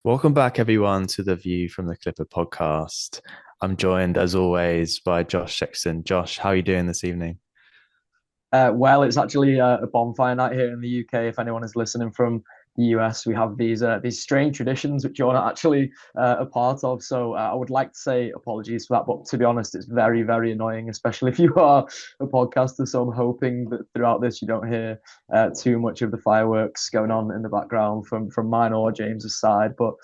Welcome back, everyone, to the View from the Clipper podcast. I'm joined, as always, by Josh Sexton. Josh, how are you doing this evening? Well, it's actually a bonfire night here in the UK. If anyone is listening from the US, we have these strange traditions which you're not actually a part of. So I would like to say apologies for that, but to be honest, it's very, very annoying, especially if you are a podcaster. So I'm hoping that throughout this you don't hear too much of the fireworks going on in the background from mine or James's side. But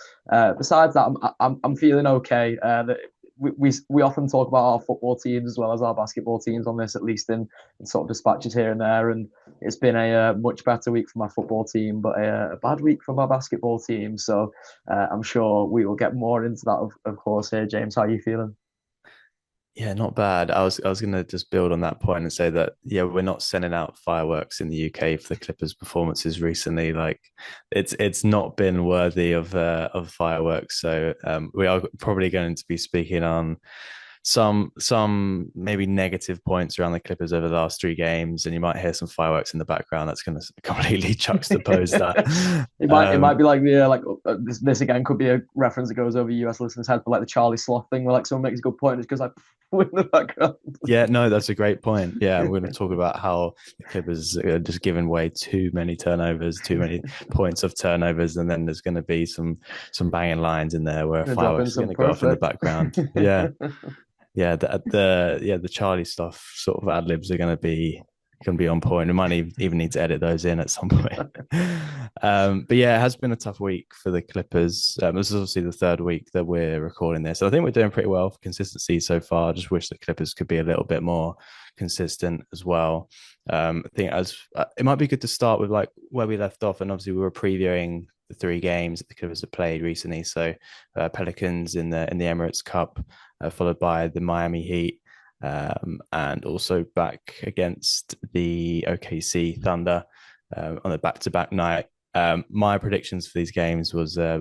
besides that, I'm feeling okay. We often talk about our football teams as well as our basketball teams on this, at least in sort of dispatches here and there. And it's been a much better week for my football team, but a bad week for my basketball team. So I'm sure we will get more into that, of course. Here, James, how are you feeling? Yeah, not bad. I was gonna just build on that point and say that yeah, we're not sending out fireworks in the UK for the Clippers' performances recently. Like, it's not been worthy of fireworks. So we are probably going to be speaking on some maybe negative points around the Clippers over the last three games, and you might hear some fireworks in the background. That's going to completely juxtapose that. It might be like the this again could be a reference that goes over US listeners' head for like the Charlie Sloth thing, where like someone makes a good point, it's because I in the background. Yeah, no, that's a great point. Yeah, we're going to talk about how the Clippers are just giving away too many turnovers, too many points of turnovers, and then there's going to be some banging lines in there where Gonna drop in fireworks are going some to go off in the perfect. background. Yeah, yeah, the Charlie stuff sort of ad libs are going to be on point. We might even need to edit those in at some point. But yeah, it has been a tough week for the Clippers. This is obviously the third week that we're recording this, so I think we're doing pretty well for consistency so far. I just wish the Clippers could be a little bit more consistent as well. I think as it might be good to start with like where we left off, and obviously we were previewing the three games that the Clippers have played recently. So Pelicans in the Emirates Cup, followed by the Miami Heat, and also back against the OKC Thunder on a back-to-back night. My predictions for these games was I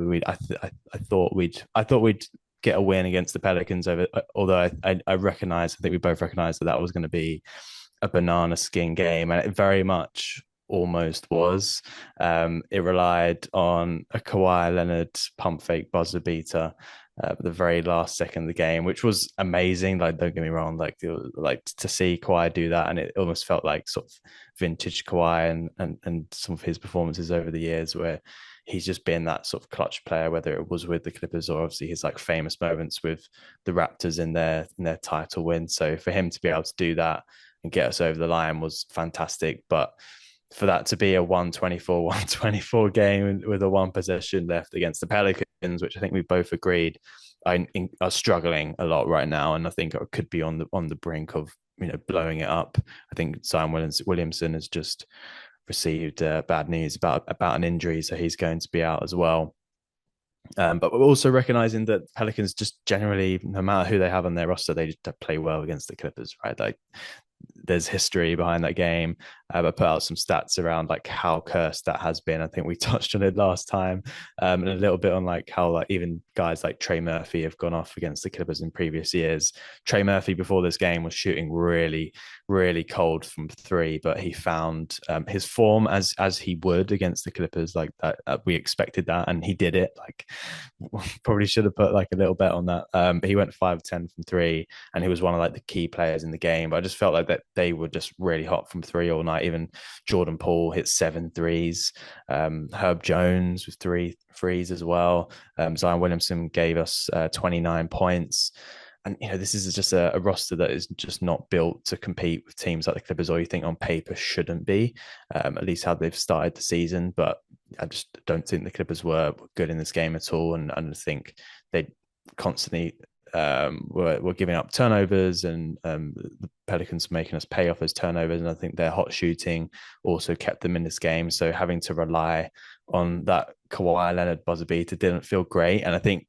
thought we'd get a win against the Pelicans over. Although I think we both recognized that was going to be a banana skin game, and it very much almost was. It relied on a Kawhi Leonard pump fake buzzer beater the very last second of the game, which was amazing. Like, don't get me wrong, like to see Kawhi do that, and it almost felt like sort of vintage Kawhi and some of his performances over the years, where he's just been that sort of clutch player, whether it was with the Clippers or obviously his like famous moments with the Raptors in their title win. So for him to be able to do that and get us over the line was fantastic. But for that to be a 124 game with a one possession left against the Pelicans, which I think we both agreed are struggling a lot right now, and I think it could be on the brink of blowing it up. I think Zion Williamson has just received bad news about an injury, so he's going to be out as well. But we're also recognizing that Pelicans just generally, no matter who they have on their roster, they just play well against the Clippers, right? Like, there's history behind that game. I put out some stats around like how cursed that has been. I think we touched on it last time, and a little bit on like how like even guys like Trey Murphy have gone off against the Clippers in previous years. Trey Murphy before this game was shooting really, really cold from three, but he found his form as he would against the Clippers, like that. We expected that, and he did it. Like, probably should have put like a little bet on that. But he went 5 of 10 from three, and he was one of like the key players in the game. But I just felt like that they were just really hot from three all night. Even Jordan Poole hit 7 threes. Herb Jones with 3 threes as well. Zion Williamson gave us 29 points. And this is just a roster that is just not built to compete with teams like the Clippers, or you think on paper shouldn't be, at least how they've started the season. But I just don't think the Clippers were good in this game at all, and I think they constantly were giving up turnovers, and the Pelicans were making us pay off those turnovers. And I think their hot shooting also kept them in this game. So having to rely on that Kawhi Leonard buzzer beater didn't feel great. And I think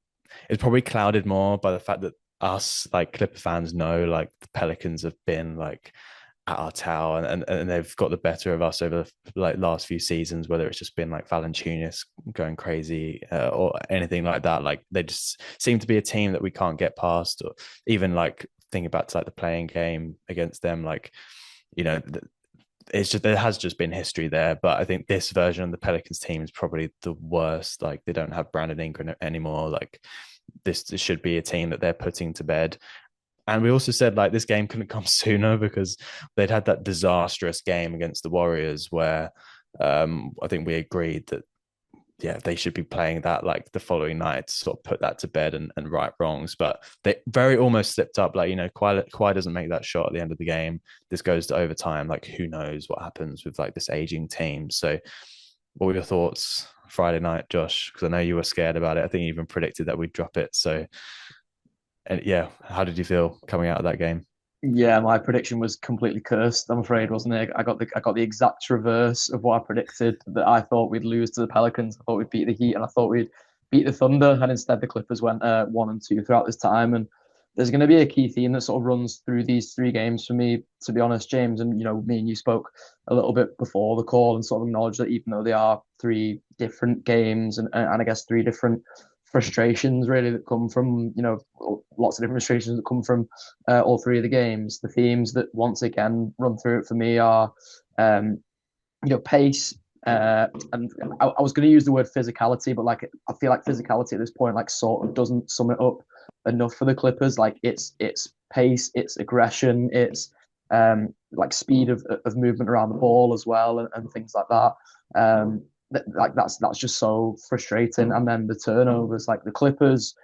it's probably clouded more by the fact that us like Clipper fans know like the Pelicans have been like at our tower, and they've got the better of us over the like last few seasons, whether it's just been like Valanciunas going crazy or anything like that. Like, they just seem to be a team that we can't get past, or even like thinking back to like the playing game against them, like you know it's just there has just been history there. But I think this version of the Pelicans team is probably the worst. Like they don't have Brandon Ingram anymore. Like this should be a team that they're putting to bed. And we also said like this game couldn't come sooner because they'd had that disastrous game against the Warriors where I think we agreed that yeah, they should be playing that like the following night to sort of put that to bed and right wrongs. But they very almost slipped up. Like, you know, Kawhi doesn't make that shot at the end of the game. This goes to overtime. Like, who knows what happens with like this aging team. So what were your thoughts Friday night, Josh? Because I know you were scared about it. I think you even predicted that we'd drop it. So, and yeah, how did you feel coming out of that game? Yeah, my prediction was completely cursed, I'm afraid, wasn't it? I got the exact reverse of what I predicted. That I thought we'd lose to the Pelicans, I thought we'd beat the Heat, and I thought we'd beat the Thunder, and instead the Clippers went 1-2 throughout this time. And there's going to be a key theme that sort of runs through these three games for me, to be honest, James. And me and you spoke a little bit before the call and sort of acknowledged that even though they are three different games and I guess three different frustrations really that come from lots of different frustrations that come from all three of the games. The themes that once again run through it for me are um, pace. And I was going to use the word physicality, but like I feel like physicality at this point like sort of doesn't sum it up enough for the Clippers. Like it's pace, it's aggression, it's like speed of movement around the ball as well, and things like that. Like that's just so frustrating. And then the turnovers, like the Clippers,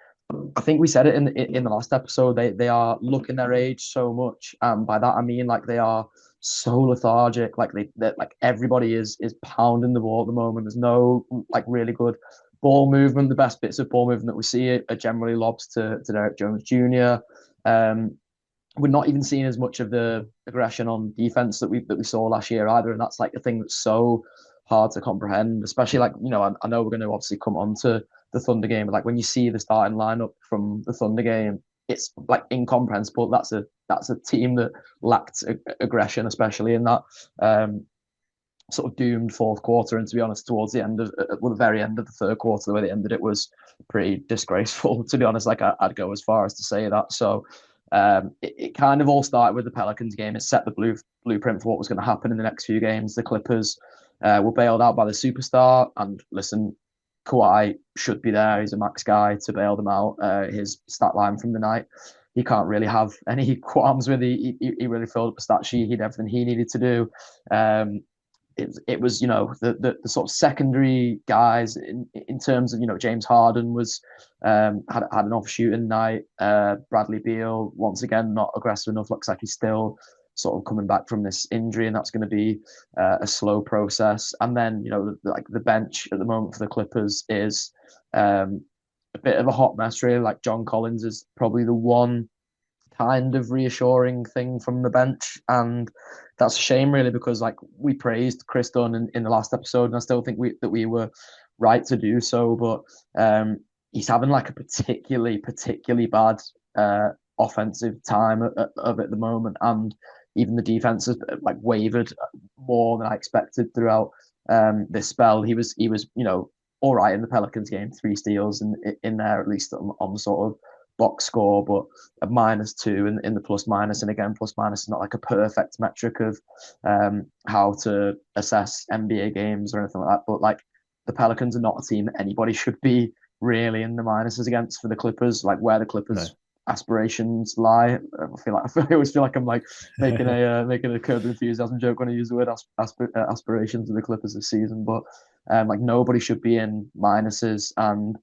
I think we said it in the last episode. They are looking their age so much. By that I mean like they are so lethargic. Like like everybody is pounding the ball at the moment. There's no like really good ball movement. The best bits of ball movement that we see are generally lobs to Derek Jones Jr. We're not even seeing as much of the aggression on defense that we saw last year either, and that's like the thing that's so hard to comprehend. Especially like I know we're going to obviously come on to the Thunder game, but like when you see the starting lineup from the Thunder game, it's like incomprehensible. That's a team that lacked aggression, especially in that sort of doomed fourth quarter. And to be honest, towards the end of the very end of the third quarter, the way they ended it was pretty disgraceful. To be honest, like I'd go as far as to say that. So it kind of all started with the Pelicans game. It set the blueprint for what was going to happen in the next few games. The Clippers were bailed out by the superstar. And listen, Kawhi should be there. He's a max guy to bail them out. His stat line from the night, he can't really have any qualms with. He really filled up the stat sheet. He did everything he needed to do. It was the sort of secondary guys in terms of James Harden was had an off shooting night. Bradley Beal once again not aggressive enough. Looks like he's still sort of coming back from this injury, and that's going to be a slow process. And then like the bench at the moment for the Clippers is a bit of a hot mess really. Like John Collins is probably the one kind of reassuring thing from the bench. And that's a shame, really, because like we praised Chris Dunn in the last episode, and I still think we were right to do so. But he's having like a particularly bad offensive time of at the moment, and even the defense has like wavered more than I expected throughout this spell. He was all right in the Pelicans game, 3 steals in there at least on the sort of box score, but a -2 in the plus minus. And again, plus minus is not like a perfect metric of how to assess NBA games or anything like that. But like the Pelicans are not a team that anybody should be really in the minuses against for the Clippers. Like where the No. Clippers aspirations lie. I always feel like I'm like making a Curb Enthusiasm joke when I use the word aspirations of the Clippers this season, but like nobody should be in minuses. And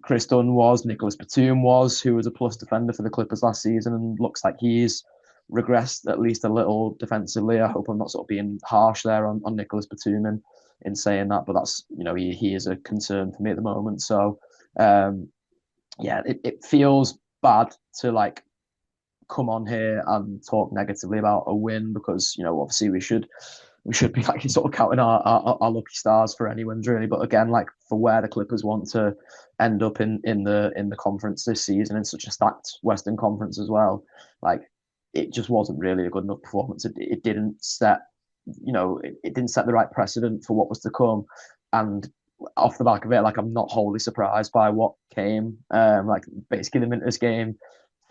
Chris Dunn was, Nicholas Batum was, who was a plus defender for the Clippers last season, and looks like he's regressed at least a little defensively. I hope I'm not sort of being harsh there on Nicholas Batum in saying that, but that's he is a concern for me at the moment. So yeah, it feels bad to like come on here and talk negatively about a win, because obviously we should be like sort of counting our lucky stars for any wins really. But again, like for where the Clippers want to end up in the conference this season, in such a stacked Western Conference as well, like it just wasn't really a good enough performance. It didn't set it didn't set the right precedent for what was to come. And off the back of it, like I'm not wholly surprised by what came. Like basically the Miners game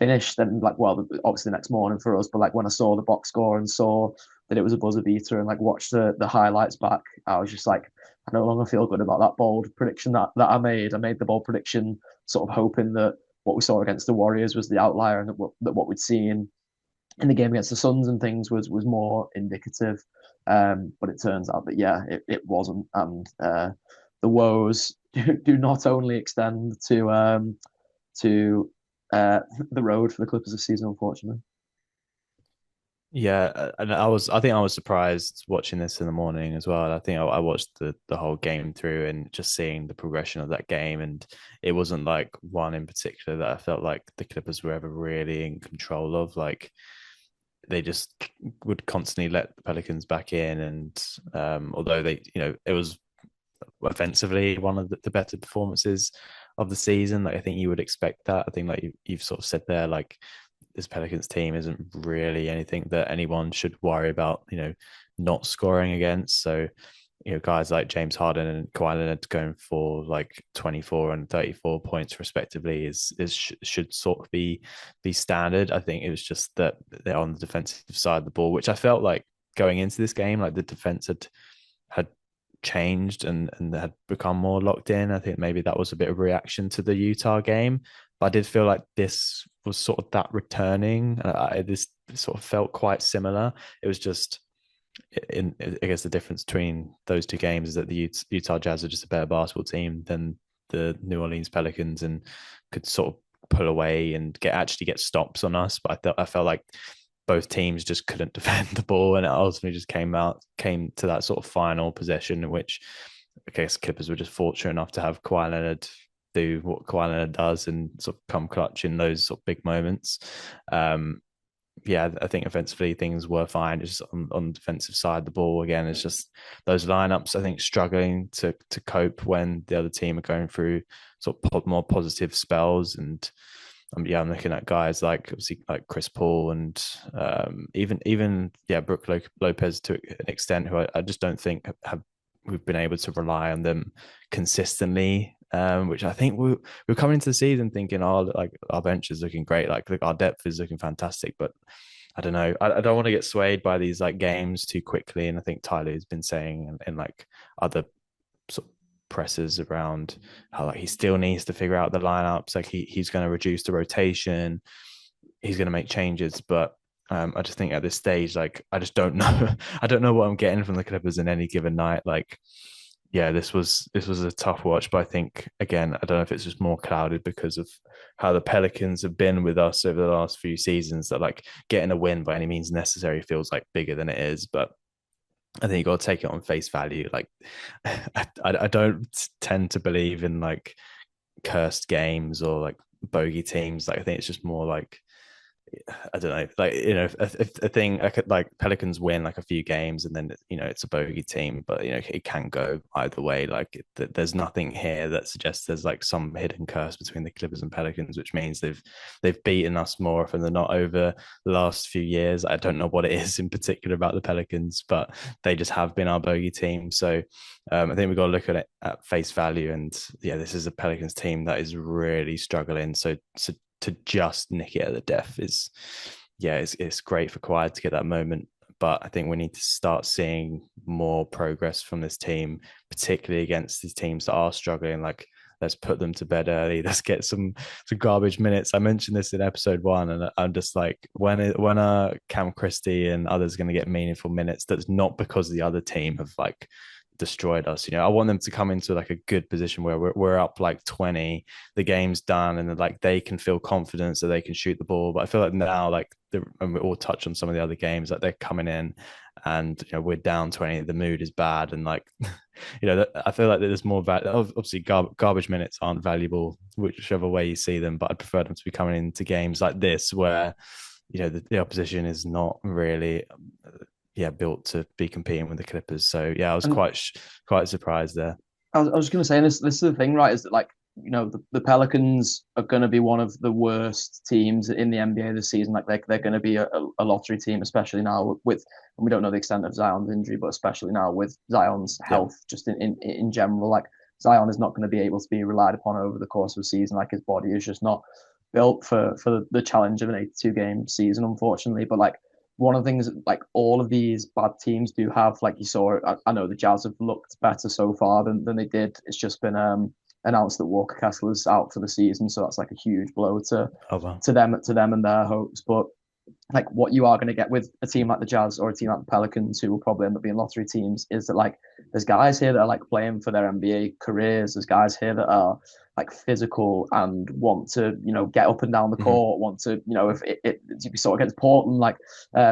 finished, then like, well, obviously the next morning for us, but like when I saw the box score and saw that it was a buzzer beater and like watched the highlights back, I was just like, I no longer feel good about that bold prediction that I made. I made the bold prediction sort of hoping that what we saw against the Warriors was the outlier, and that what we'd seen in the game against the Suns and things was more indicative. But it turns out that yeah, it wasn't, and the woes do not only extend to the road for the Clippers this season, unfortunately. Yeah, and I think I was surprised watching this in the morning as well. I think I watched the whole game through and just seeing the progression of that game, and it wasn't like one in particular that I felt like the Clippers were ever really in control of. Like they just would constantly let the Pelicans back in, and although they, it was offensively one of the better performances of the season. Like I think you would expect that. I think like you've sort of said there, like this Pelicans team isn't really anything that anyone should worry about, not scoring against. So, guys like James Harden and Kawhi Leonard going for like 24 and 34 points respectively should sort of be standard. I think it was just that they're on the defensive side of the ball, which I felt like going into this game, like the defense had changed and had become more locked in. I think maybe that was a bit of a reaction to the Utah game, but I did feel like this was sort of that returning. This sort of felt quite similar. It was just I guess the difference between those two games is that the Utah Jazz are just a better basketball team than the New Orleans Pelicans and could sort of pull away and actually get stops on us. But I felt like both teams just couldn't defend the ball, and it ultimately just came to that sort of final possession in which I guess Clippers were just fortunate enough to have Kawhi Leonard do what Kawhi Leonard does and sort of come clutch in those sort of big moments. Yeah, I think offensively things were fine. It's just on the defensive side of the ball again. It's just those lineups I think struggling to cope when the other team are going through sort of more positive spells. And I'm looking at guys like obviously like Chris Paul and even Brook Lopez to an extent, who I just don't think we've been able to rely on them consistently. Which I think we're coming into the season thinking, oh, like our bench is looking great, like our depth is looking fantastic, but I don't know. I don't want to get swayed by these like games too quickly. And I think Ty Lue has been saying in like other sort of presses around how like he still needs to figure out the lineups. Like he's going to reduce the rotation, he's going to make changes, but I just think at this stage, like I just don't know. I don't know what I'm getting from the Clippers in any given night. Like yeah, this was a tough watch, but I think again, I don't know if it's just more clouded because of how the Pelicans have been with us over the last few seasons. That like getting a win by any means necessary feels like bigger than it is, but I think you got to take it on face value. Like I don't tend to believe in like cursed games or like bogey teams. Like I think it's just more like I don't know, like if a thing I could like Pelicans win like a few games and then it's a bogey team, but it can go either way. Like there's nothing here that suggests there's like some hidden curse between the Clippers and Pelicans, which means they've beaten us more often than not over the last few years. I don't know what it is in particular about the Pelicans, but they just have been our bogey team. So I think we've got to look at it at face value, and yeah, this is a Pelicans team that is really struggling. So to just nick it at the death is, yeah, it's great for Kawhi to get that moment. But I think we need to start seeing more progress from this team, particularly against these teams that are struggling. Like, let's put them to bed early. Let's get some garbage minutes. I mentioned this in episode 1, and I'm just like, when are Cam Christie and others going to get meaningful minutes? That's not because the other team have like destroyed us. I want them to come into like a good position where we're up like 20, the game's done, and like they can feel confidence that they can shoot the ball. But I feel like now, like and we all touch on some of the other games, like they're coming in and we're down 20, the mood is bad, and like I feel like there's more value. Obviously garbage minutes aren't valuable whichever way you see them, but I'd prefer them to be coming into games like this where the opposition is not really built to be competing with the Clippers. So yeah, I was And quite surprised there. I was going to say, and this is the thing, right? Is that like the Pelicans are going to be one of the worst teams in the NBA this season. Like they're going to be a lottery team, especially now with, and we don't know the extent of Zion's injury, but especially now with Zion's health, just in general. Like Zion is not going to be able to be relied upon over the course of a season. Like his body is just not built for the challenge of an 82 game season, unfortunately. But like one of the things, like all of these bad teams do have, like you saw, I know the Jazz have looked better so far than they did. It's just been announced that Walker Kessler is out for the season, so that's like a huge blow Oh well. to them and their hopes. But like what you are going to get with a team like the Jazz or a team like the Pelicans, who will probably end up being lottery teams, is that like there's guys here that are like playing for their NBA careers. There's guys here that are like physical and want to, get up and down the Mhm. court, want to, if you saw against Portland, like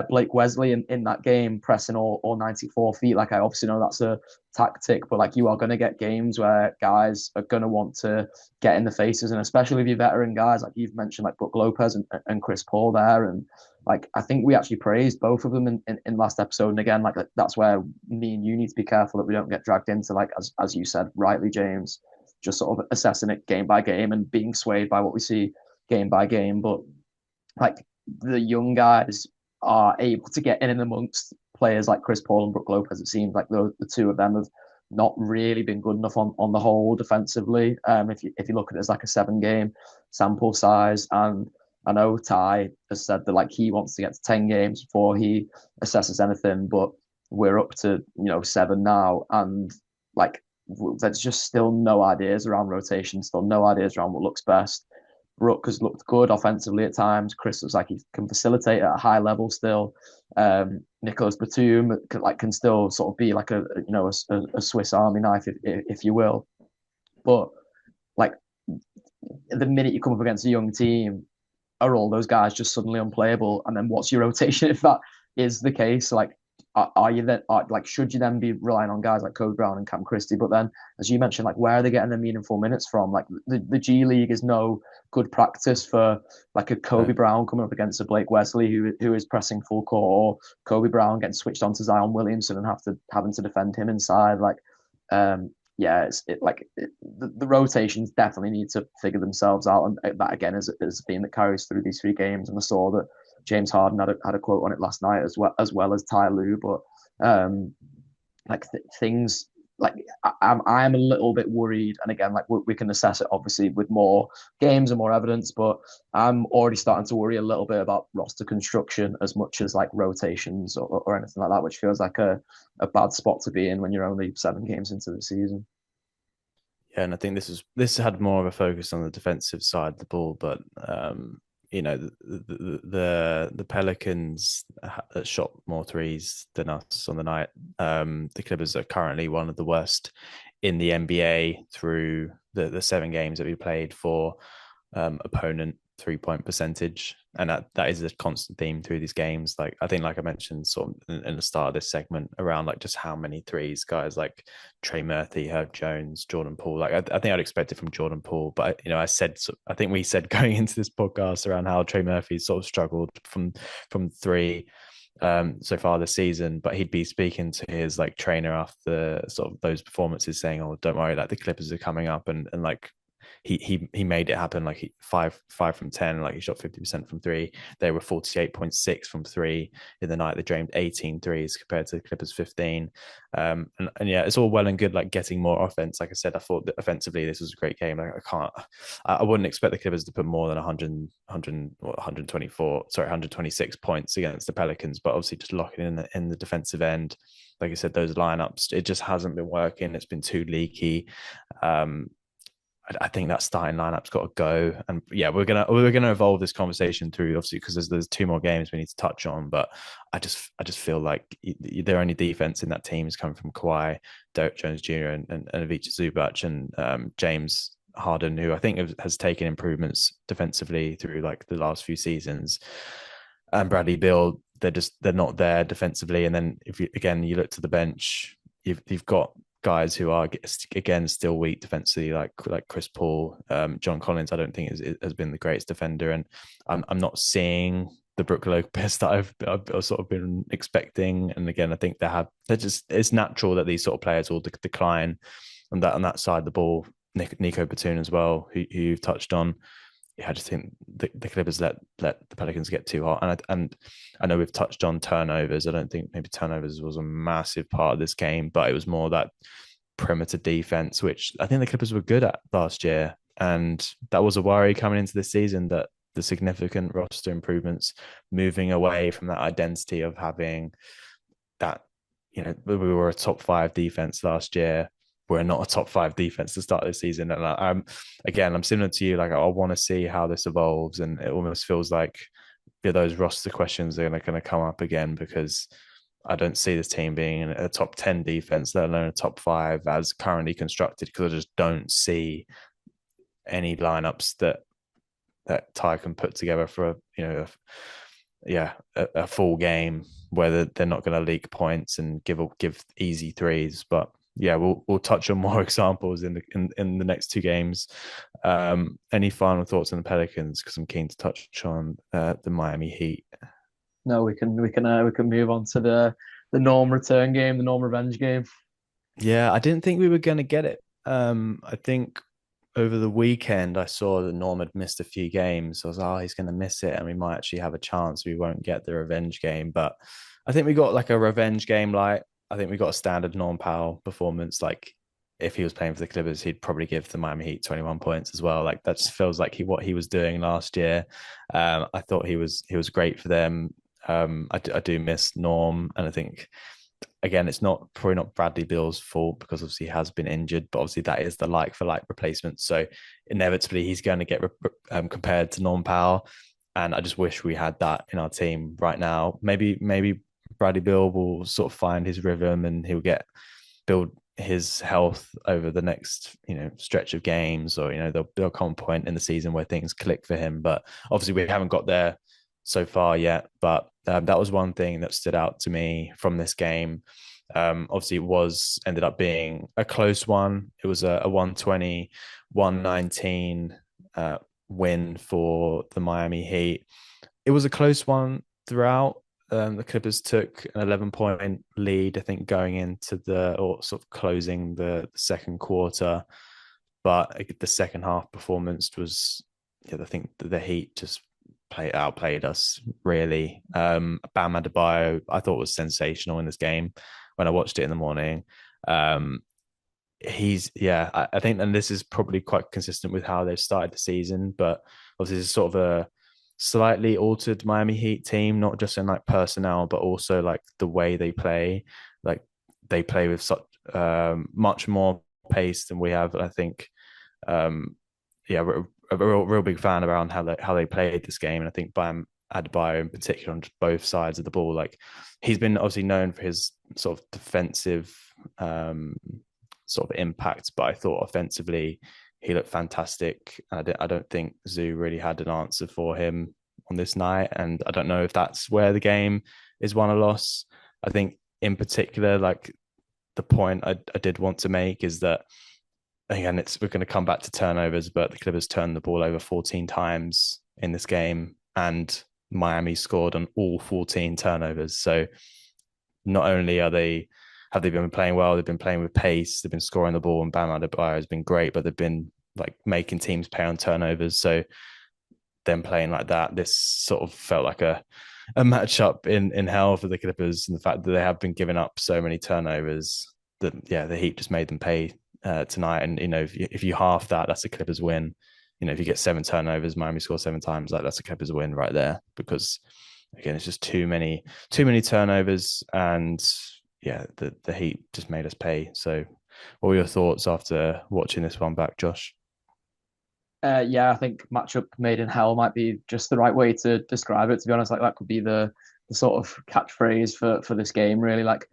Blake Wesley in that game pressing all 94 feet. Like I obviously know that's a tactic, but like you are going to get games where guys are going to want to get in the faces, and especially with your veteran guys, like you've mentioned, like Brook Lopez and Chris Paul there. And like I think we actually praised both of them in last episode. And again, like that's where me and you need to be careful that we don't get dragged into, like as you said rightly, James, just sort of assessing it game by game and being swayed by what we see game by game. But like the young guys are able to get in and amongst players like Chris Paul and Brook Lopez. It seems like the two of them have not really been good enough on the whole defensively. If you look at it as like a 7 game sample size, and I know Ty has said that like he wants to get to 10 games before he assesses anything, but we're up to 7 now, and like there's just still no ideas around rotation, still no ideas around what looks best. Brook has looked good offensively at times. Chris looks like he can facilitate at a high level still. Nicholas Batum can still sort of be like a Swiss Army knife, if you will. But like the minute you come up against a young team, are all those guys just suddenly unplayable? And then what's your rotation if that is the case? Like, are you then like should you then be relying on guys like Kobe Brown and Cam Christie? But then, as you mentioned, like where are they getting their meaningful minutes from? Like the G League is no good practice for like a Kobe No. Brown coming up against a Blake Wesley who is pressing full court, or Kobe Brown getting switched on to Zion Williamson and having to defend him inside. Like, yeah, the rotations definitely need to figure themselves out, and that again is a theme that carries through these 3 games. And I saw that James Harden had a quote on it last night as well as Ty Lue. But things like I'm a little bit worried, and again, like we can assess it obviously with more games and more evidence, but I'm already starting to worry a little bit about roster construction as much as like rotations or anything like that, which feels like a bad spot to be in when you're only 7 games into the season. Yeah, and I think this had more of a focus on the defensive side of the ball, but the Pelicans shot more threes than us on the night. The Clippers are currently one of the worst in the NBA through the 7 games that we played for opponent 3-point percentage, and that is a constant theme through these games. Like I think, like I mentioned, sort of in the start of this segment, around like just how many threes guys like Trey Murphy, Herb Jones, Jordan Poole. Like I think I'd expect it from Jordan Poole, but I think we said going into this podcast around how Trey Murphy sort of struggled from three so far this season, but he'd be speaking to his like trainer after sort of those performances, saying, "Oh, don't worry, like the Clippers are coming up," and like he made it happen. Like five from 10, like he shot 50% from three. They were 48.6 from three in the night. They drained 18 threes compared to the Clippers 15. And yeah, it's all well and good like getting more offense. Like I said, I thought that offensively this was a great game. Like I wouldn't expect the Clippers to put more than 126 points against the Pelicans, but obviously just locking in the defensive end. Like I said, those lineups, it just hasn't been working. It's been too leaky. I think that starting lineup's got to go. And yeah, we're gonna evolve this conversation through, obviously, because there's 2 more games we need to touch on. But I just feel like their only defense in that team is coming from Kawhi, Derek Jones Jr. and Ivica Zubac and James Harden, who I think has taken improvements defensively through like the last few seasons. And Bradley Beal, they're not there defensively. And then if you look to the bench, you've got guys who are again still weak defensively, like Chris Paul, John Collins. I don't think has been the greatest defender, and I'm not seeing the Brook Lopez that I've sort of been expecting. And again, I think it's natural that these sort of players will decline on that side of the ball. Nico Batum as well, who you've touched on. Yeah, I just think the Clippers let the Pelicans get too hot, and I know we've touched on turnovers. I don't think maybe turnovers was a massive part of this game, but it was more that perimeter defense, which I think the Clippers were good at last year, and that was a worry coming into this season that the significant roster improvements, moving away from that identity of having that, we were a top 5 defense last year. We're not a top 5 defense to start this season. And I'm similar to you. Like, I want to see how this evolves. And it almost feels like those roster questions are going to come up again, because I don't see this team being a top 10 defense, let alone a top 5 as currently constructed, because I just don't see any lineups that Ty can put together for a full game where they're not going to leak points and give easy threes. But yeah, we'll touch on more examples in the next 2 games. Any final thoughts on the Pelicans? Because I'm keen to touch on the Miami Heat. No, we can move on to the Norm return game, the Norm revenge game. Yeah, I didn't think we were going to get it. I think over the weekend I saw that Norm had missed a few games. So I was like, oh, he's going to miss it, and we might actually have a chance. We won't get the revenge game, but I think we got like a revenge game. Like, I think we got a standard Norm Powell performance. Like, if he was playing for the Clippers, he'd probably give the Miami Heat 21 points as well. Like, that just feels like what he was doing last year. I thought he was great for them. I do miss Norm, and I think, again, it's probably not Bradley Beal's fault, because obviously he has been injured, but obviously that is the like for like replacement. So inevitably he's going to get compared to Norm Powell, and I just wish we had that in our team right now. Maybe Bradley Beal will sort of find his rhythm, and he'll build his health over the next stretch of games, or there'll come a point in the season where things click for him. But obviously we haven't got there so far yet. But that was one thing that stood out to me from this game. Obviously it ended up being a close one. It was a 120-119 win for the Miami Heat. It was a close one throughout. The Clippers took an 11-point lead, I think, going into or sort of closing the second quarter. But the second half performance was, I think the Heat just outplayed us, really. Bam Adebayo, I thought, was sensational in this game when I watched it in the morning. I think, and this is probably quite consistent with how they've started the season, but obviously it's sort of a slightly altered Miami Heat team, not just in like personnel, but also like the way they play. Like, they play with such much more pace than we have. I think, we're a real big fan around how they played this game, and I think Bam Adebayo in particular on both sides of the ball. Like, he's been obviously known for his sort of defensive sort of impact, but I thought offensively he looked fantastic. I don't think Zoo really had an answer for him on this night, and I don't know if that's where the game is won or lost. I think in particular, like, the point I did want to make is that, again, we're going to come back to turnovers, but the Clippers turned the ball over 14 times in this game, and Miami scored on all 14 turnovers. So not only have they been playing well, they've been playing with pace, they've been scoring the ball, and Bam Adebayo has been great, but they've been like making teams pay on turnovers. So them playing like that, this sort of felt like a matchup in hell for the Clippers, and the fact that they have been giving up so many turnovers, that the Heat just made them pay tonight. And if you half that, that's a Clippers win. If you get 7 turnovers, Miami scores 7 times, like, that's a Clippers win right there, because again, it's just too many turnovers, and the Heat just made us pay. So what were your thoughts after watching this one back, Josh? I think matchup made in hell might be just the right way to describe it. To be honest, like, that could be the sort of catchphrase for this game, really. Like,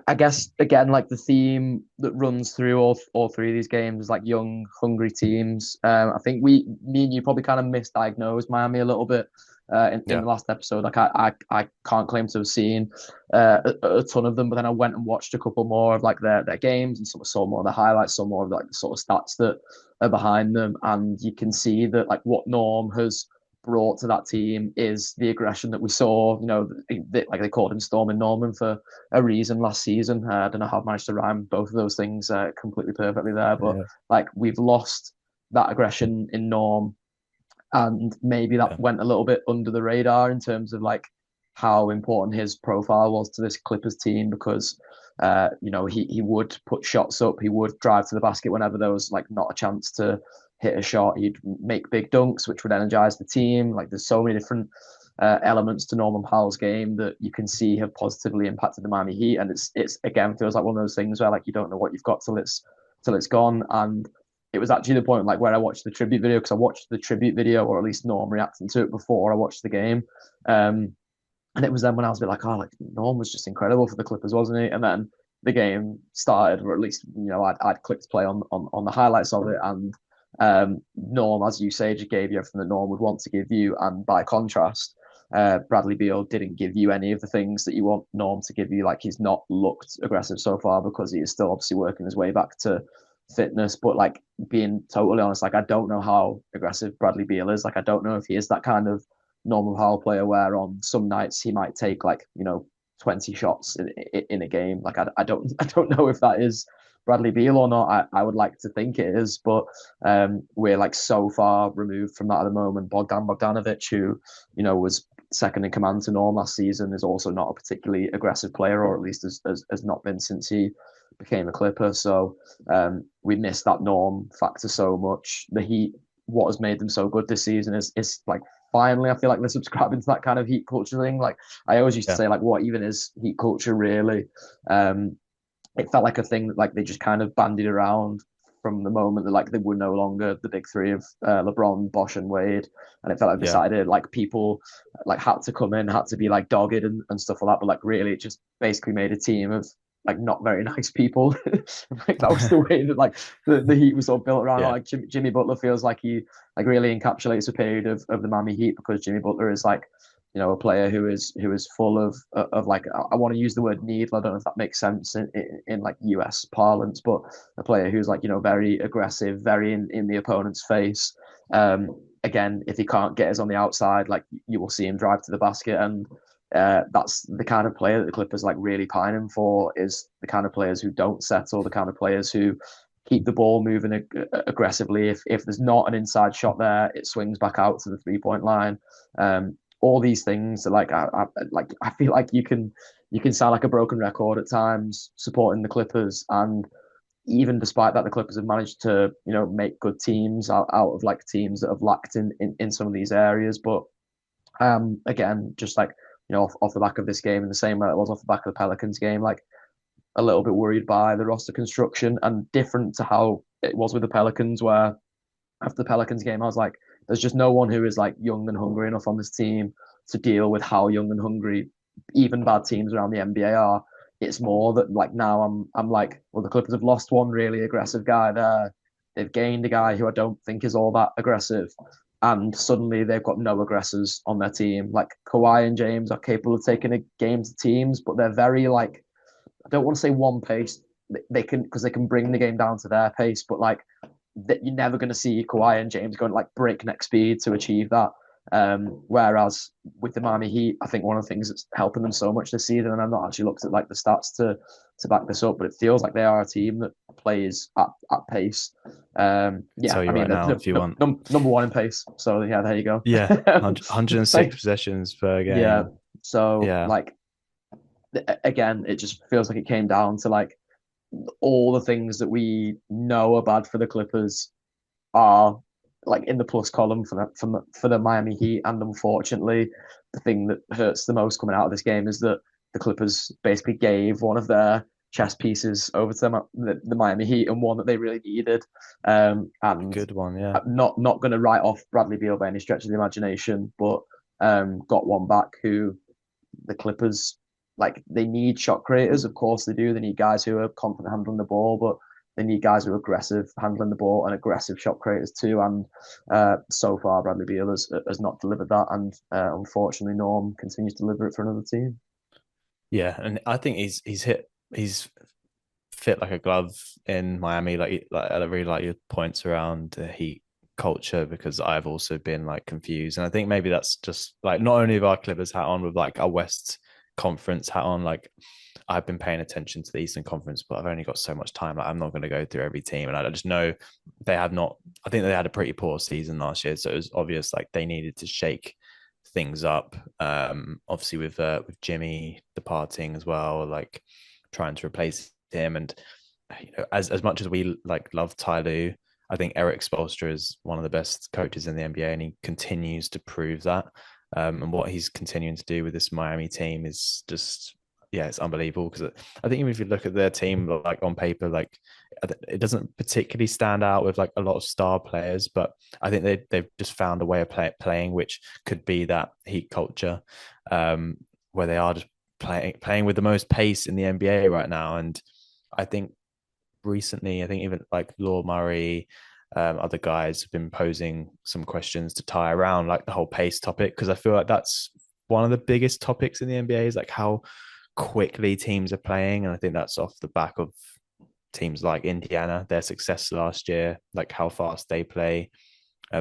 I guess, again, like, the theme that runs through all 3 of these games is like young, hungry teams. I think me and you probably kind of misdiagnosed Miami a little bit in the last episode. Like, I can't claim to have seen a ton of them, but then I went and watched a couple more of like their games, and sort of saw more of the highlights, saw more of like the sort of stats that are behind them, and you can see that, like, what Norm has brought to that team is the aggression that we saw. Like, they called him Storming Norman for a reason last season. I don't know how I've managed to rhyme both of those things completely perfectly there, but like, we've lost that aggression in Norm, and maybe that went a little bit under the radar in terms of like how important his profile was to this Clippers team, because he would put shots up, he would drive to the basket whenever there was like not a chance to hit a shot, he'd make big dunks, which would energize the team. Like there's so many different elements to Norman Powell's game that you can see have positively impacted the Miami Heat, and it's again feels like one of those things where like you don't know what you've got till it's gone. And it was actually the point like where I watched the tribute video, because I watched the tribute video, or at least Norm reacting to it before I watched the game. And it was then when I was a bit like, oh, like Norm was just incredible for the Clippers, wasn't he? And then the game started, or at least I'd clicked play on the highlights of it, and Norm, as you say, just gave you everything that Norm would want to give you, and by contrast, Bradley Beal didn't give you any of the things that you want Norm to give you. Like he's not looked aggressive so far because he is still obviously working his way back to fitness. But like being totally honest, like I don't know how aggressive Bradley Beal is. Like I don't know if he is that kind of Norman Powell player where on some nights he might take like 20 shots in a game. Like I don't know if that is Bradley Beal or not. I would like to think it is, but we're like so far removed from that at the moment. Bogdan Bogdanovic, who was second in command to Norm last season, is also not a particularly aggressive player, or at least has not been since he became a Clipper. So we missed that Norm factor so much. The Heat, what has made them so good this season is like finally I feel like they're subscribing to that kind of Heat culture thing. Like I always used to say, like, what even is Heat culture really? It felt like a thing that like they just kind of bandied around from the moment that like they were no longer the big three of LeBron, Bosh, and Wade, and it felt like decided like people like had to come in, had to be like dogged and stuff like that. But like really, it just basically made a team of like not very nice people. Like that was the way that like the Heat was all built around. Like Jimmy Butler feels like he like really encapsulates a period of the Miami Heat, because Jimmy Butler is like a player who is full of like, I want to use the word needle. I don't know if that makes sense in like US parlance, but a player who's like very aggressive, very in the opponent's face. Again, if he can't get us on the outside, like you will see him drive to the basket, and that's the kind of player that the Clippers like really pining for. Is the kind of players who don't settle, the kind of players who keep the ball moving aggressively. If there's not an inside shot there, it swings back out to the 3-point line. All these things are like I feel like you can sound like a broken record at times supporting the Clippers, and even despite that, the Clippers have managed to make good teams out of like teams that have lacked in some of these areas. But again, just like off the back of this game, in the same way it was off the back of the Pelicans game, like a little bit worried by the roster construction, and different to how it was with the Pelicans, where after the Pelicans game, I was like, there's just no one who is like young and hungry enough on this team to deal with how young and hungry even bad teams around the NBA are. It's more that like now I'm like, well, the Clippers have lost one really aggressive guy there. They've gained a guy who I don't think is all that aggressive. And suddenly they've got no aggressors on their team. Like Kawhi and James are capable of taking a game to teams, but they're very like, I don't want to say one pace. They can, because they can bring the game down to their pace, but like that you're never going to see Kawhi and James going like breakneck speed to achieve that. Whereas with the Miami Heat, I think one of the things that's helping them so much this season, and I've not actually looked at like the stats to back this up, but it feels like they are a team that plays at pace. Yeah, I mean, right now, if you want number one in pace. So yeah, there you go. Yeah, 106 possessions per game. Yeah. So like again, it just feels like it came down to like all the things that we know are bad for the Clippers are like in the plus column for the Miami Heat. And unfortunately, the thing that hurts the most coming out of this game is that the Clippers basically gave one of their chess pieces over to the Miami Heat, and one that they really needed. And good one, yeah. I'm not going to write off Bradley Beal by any stretch of the imagination, but got one back who the Clippers, like, they need shot creators. Of course they do. They need guys who are confident handling the ball, but they need guys who are aggressive handling the ball and aggressive shot creators too. And so far, Bradley Beal has not delivered that. And unfortunately, Norm continues to deliver it for another team. Yeah, and I think he's fit like a glove in Miami. Like I really like your points around the Heat culture, because I've also been like confused, and I think maybe that's just like not only of our Clippers hat on with like our West Conference hat on. Like I've been paying attention to the Eastern Conference, but I've only got so much time. Like I'm not going to go through every team, and I just know they have not. I think they had a pretty poor season last year, so it was obvious like they needed to shake things up. Obviously with Jimmy departing as well, like trying to replace him, and as much as we like love Ty Lue, I think Eric Spoelstra is one of the best coaches in the NBA, and he continues to prove that. And what he's continuing to do with this Miami team is just, yeah, it's unbelievable. Because I think even if you look at their team, like on paper, like it doesn't particularly stand out with like a lot of star players, but I think they've just found a way of playing, which could be that Heat culture, where they are just playing with the most pace in the NBA right now. And I think recently, I think even like Law Murray, other guys have been posing some questions to Ty around like the whole pace topic, because I feel like that's one of the biggest topics in the NBA is like how quickly teams are playing. And I think that's off the back of teams like Indiana, their success last year, like how fast they play.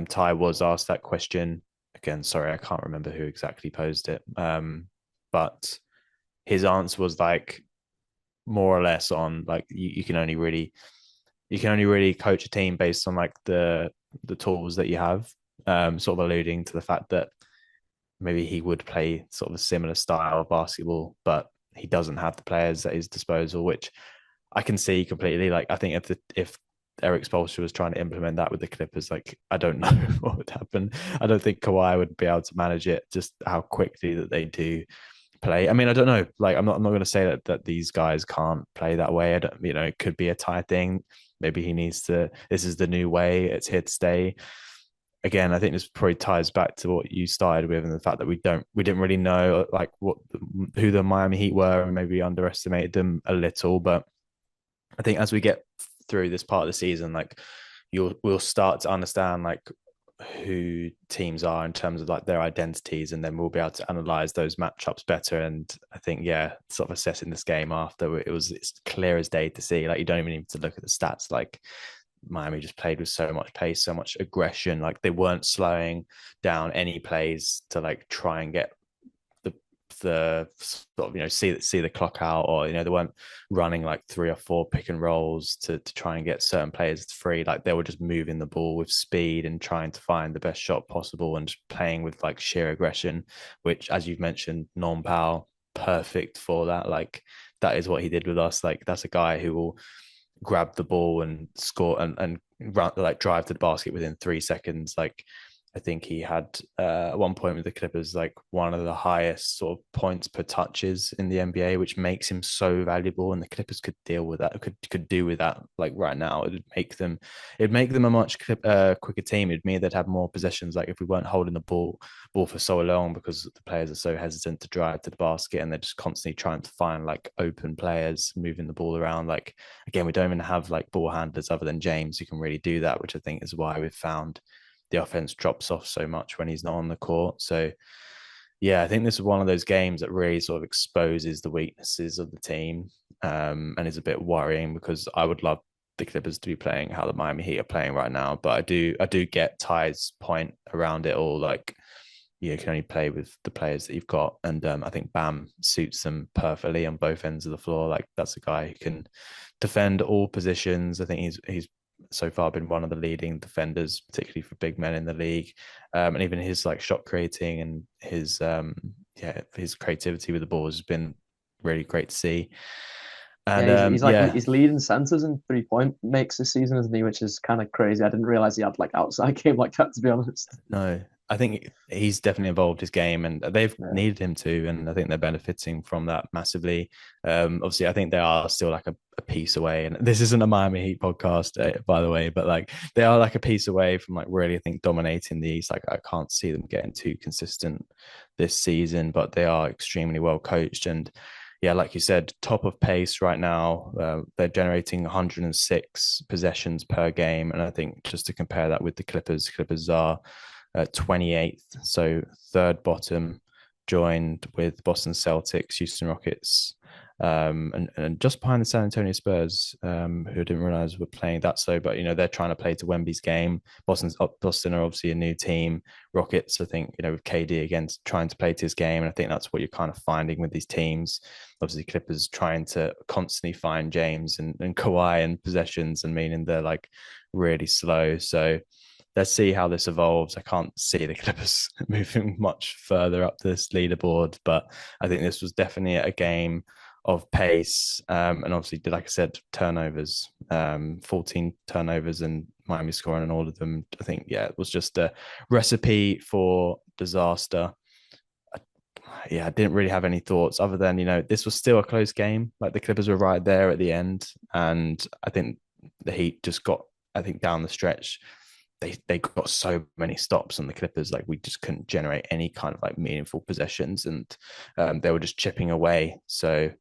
Ty was asked that question again. Sorry, I can't remember who exactly posed it. But his answer was like more or less on like you can only really coach a team based on like the tools that you have. Sort of alluding to the fact that maybe he would play sort of a similar style of basketball, but he doesn't have the players at his disposal, which I can see completely. Like I think if Eric Spoelstra was trying to implement that with the Clippers, like I don't know what would happen. I don't think Kawhi would be able to manage it. Just how quickly that they do play. I mean, I don't know. Like I'm not going to say that these guys can't play that way. I don't, it could be a Ty thing. Maybe he needs to. This is the new way. It's here to stay. Again, I think this probably ties back to what you started with, and the fact that we didn't really know like who the Miami Heat were, and maybe underestimated them a little. But I think as we get through this part of the season, like we'll start to understand like who teams are in terms of like their identities, and then we'll be able to analyze those matchups better. And I think, yeah, sort of assessing this game after it's clear as day to see. Like you don't even need to look at the stats. Like Miami just played with so much pace, so much aggression. Like they weren't slowing down any plays to like try and get the sort of see the clock out, or they weren't running like 3 or 4 pick and rolls to try and get certain players free. Like they were just moving the ball with speed and trying to find the best shot possible, and just playing with like sheer aggression, which, as you've mentioned, Norman Powell, perfect for that. Like that is what he did with us. Like that's a guy who will grab the ball and score and run, like drive to the basket within 3 seconds. Like I think he had at one point with the Clippers like one of the highest sort of points per touches in the NBA, which makes him so valuable. And the Clippers could deal with that, could do with that. Like right now, it'd make them a much quicker team. It'd mean they'd have more possessions. Like if we weren't holding the ball for so long, because the players are so hesitant to drive to the basket, and they're just constantly trying to find like open players, moving the ball around. Like again, we don't even have like ball handlers other than James who can really do that, which I think is why we've found the offense drops off so much when he's not on the court. So yeah, I think this is one of those games that really sort of exposes the weaknesses of the team, and is a bit worrying, because I would love the Clippers to be playing how the Miami Heat are playing right now. But I do get Ty's point around it all. Like you can only play with the players that you've got, and I think Bam suits them perfectly on both ends of the floor. Like that's a guy who can defend all positions. I think he's so far been one of the leading defenders, particularly for big men in the league. And even his like shot creating and his creativity with the ball has been really great to see. And Yeah, he's like he's leading centers in 3-point makes this season, isn't he? Which is kind of crazy. I didn't realize he had like outside game like that, to be honest. no, I think he's definitely evolved his game, and they've Yeah. needed him to, and I think they're benefiting from that massively. Obviously, I think they are still like a piece away, and this isn't a Miami Heat podcast, by the way, but like they are like a piece away from like really, I think, dominating the East. Like I can't see them getting too consistent this season, but they are extremely well coached, and yeah, like you said, top of pace right now. They're generating 106 possessions per game, and I think just to compare that with the Clippers are 28th, so third bottom, joined with Boston Celtics, Houston Rockets, and just behind the San Antonio Spurs, who didn't realize were playing that so. But they're trying to play to Wemby's game. Boston are obviously a new team. Rockets, I think, with KD again trying to play to his game, and I think that's what you're kind of finding with these teams. Obviously, Clippers trying to constantly find James and Kawhi in possessions, and meaning they're like really slow. So let's see how this evolves. I can't see the Clippers moving much further up this leaderboard, but I think this was definitely a game of pace. And obviously, like I said, turnovers, 14 turnovers, and Miami scoring on all of them. I think, yeah, it was just a recipe for disaster. Yeah, I didn't really have any thoughts other than, this was still a close game. Like the Clippers were right there at the end. And I think the Heat just got, I think down the stretch, they got so many stops on the Clippers. Like we just couldn't generate any kind of like meaningful possessions, and they were just chipping away. So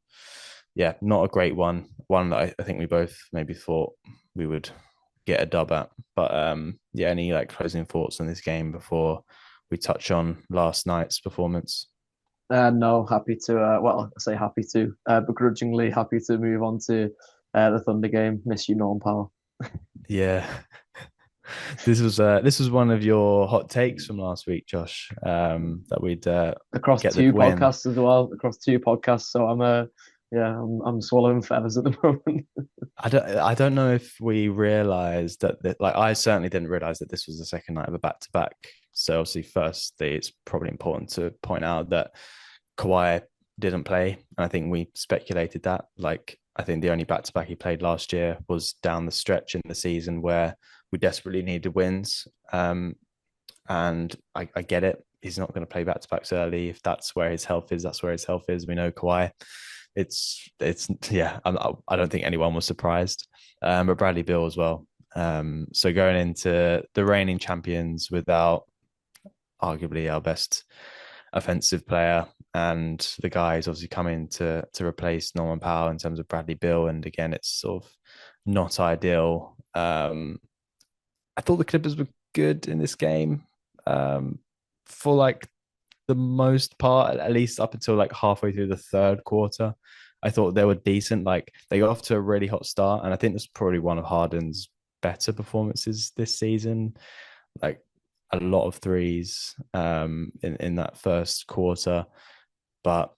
yeah, not a great one. One that I think we both maybe thought we would get a dub at. But yeah, any like closing thoughts on this game before we touch on last night's performance? No, happy to. Well, I say happy to. Begrudgingly happy to move on to the Thunder game. Miss you, Norman Powell. Yeah, this was one of your hot takes from last week, Josh. That we'd Across get the two win. podcasts as well. Across two podcasts. So I'm swallowing feathers at the moment. I don't know if we realized that like I certainly didn't realize that this was the second night of a back to back. So obviously, firstly, it's probably important to point out that Kawhi didn't play, and I think we speculated that. Like I think the only back to back he played last year was down the stretch in the season where we desperately needed wins. And I get it. He's not going to play back to backs early. If that's where his health is, that's where his health is. We know Kawhi. It's yeah. I don't think anyone was surprised, but Bradley Beal as well. So going into the reigning champions without arguably our best offensive player, and the guy is obviously coming to replace Norman Powell in terms of Bradley Beal, and again, it's sort of not ideal. I thought the Clippers were good in this game, for like the most part, at least up until like halfway through the third quarter. I thought they were decent. Like they got off to a really hot start, and I think that's probably one of Harden's better performances this season. Like a lot of threes in that first quarter, but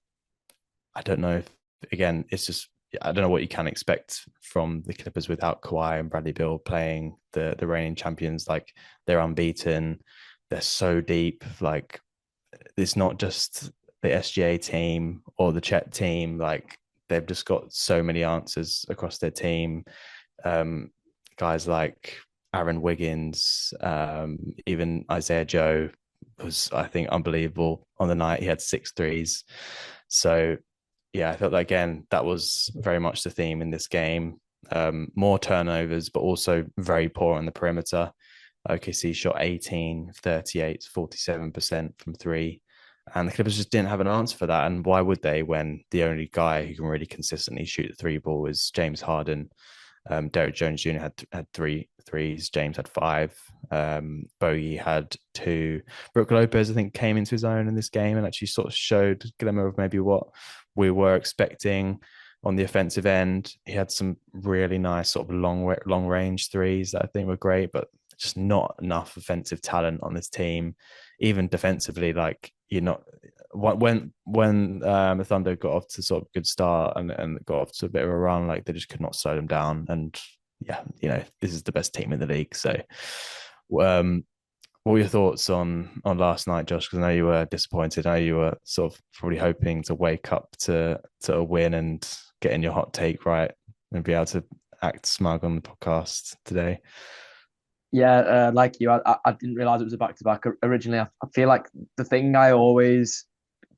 I don't know if, again, it's just I don't know what you can expect from the Clippers without Kawhi and Bradley Beal playing the reigning champions. Like they're unbeaten, they're so deep. Like it's not just the SGA team or the Chet team. Like they've just got so many answers across their team. Guys like Aaron Wiggins, even Isaiah Joe was, I think, unbelievable on the night. He had 6 threes. So yeah, I thought that again, that was very much the theme in this game. More turnovers, but also very poor on the perimeter. OKC shot 18, 38, 47% from three. And the Clippers just didn't have an answer for that. And why would they when the only guy who can really consistently shoot the three ball is James Harden? Derek Jones Jr. had 3 threes. James had 5. Bogey had 2. Brook Lopez, I think, came into his own in this game and actually sort of showed a glimmer of maybe what we were expecting on the offensive end. He had some really nice sort of long range threes that I think were great, but just not enough offensive talent on this team. Even defensively, like you're not when the Thunder got off to sort of a good start and got off to a bit of a run, like they just could not slow them down. And yeah, this is the best team in the league. So, what were your thoughts on last night, Josh? Because I know you were disappointed. I know you were sort of probably hoping to wake up to a win and get in your hot take right and be able to act smug on the podcast today. Yeah, like you, I didn't realize it was a back to back originally. I feel like the thing I always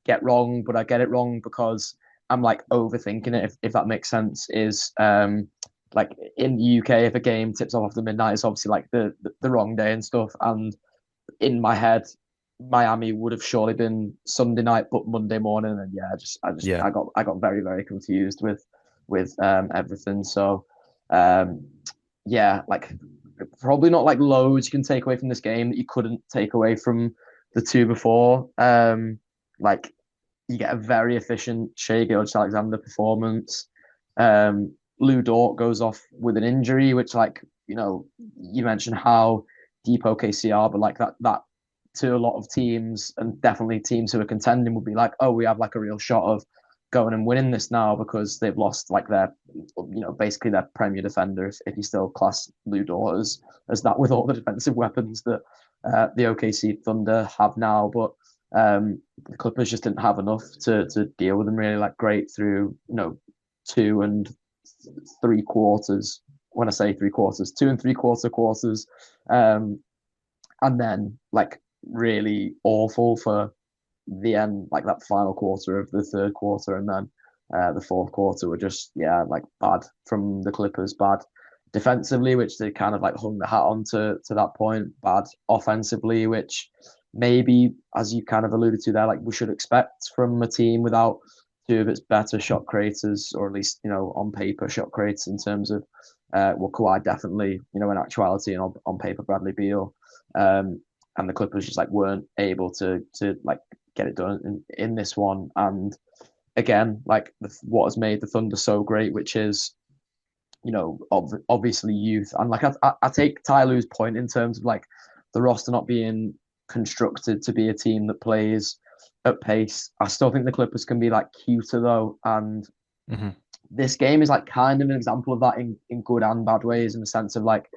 get wrong, but I get it wrong because I'm like overthinking it. If that makes sense, is like in the UK, if a game tips off after midnight, it's obviously like the wrong day and stuff. And in my head, Miami would have surely been Sunday night, but Monday morning. And yeah, Yeah, I got very very confused with everything. So um, yeah, like probably not like loads you can take away from this game that you couldn't take away from the two before. Like you get a very efficient Shai Gilgeous-Alexander performance. Lou Dort goes off with an injury, which like you mentioned how deep OKC are, but like that to a lot of teams and definitely teams who are contending would be like, oh, we have like a real shot of going and winning this now because they've lost like their basically their premier defender if you still class Lou Dort as that with all the defensive weapons that the OKC Thunder have now, but the Clippers just didn't have enough to deal with them really like great through 2 and 3 quarters. when I say 3/4, 2 3/4 quarters, um, and then like really awful for the end, like that final quarter of the third quarter, and then the fourth quarter were just like bad from the Clippers, bad defensively, which they kind of like hung the hat on to that point, bad offensively, which maybe, as you kind of alluded to there, like we should expect from a team without two of its better shot creators, or at least on paper shot creators in terms of well, Kawhi definitely, in actuality, and on paper Bradley Beal, and the Clippers just like weren't able to like get it done in this one. And again, like what has made the Thunder so great, which is obviously youth, and like I take Ty Lue's point in terms of like the roster not being constructed to be a team that plays at pace. I still think the Clippers can be like cuter though, and this game is like kind of an example of that in good and bad ways, in the sense of like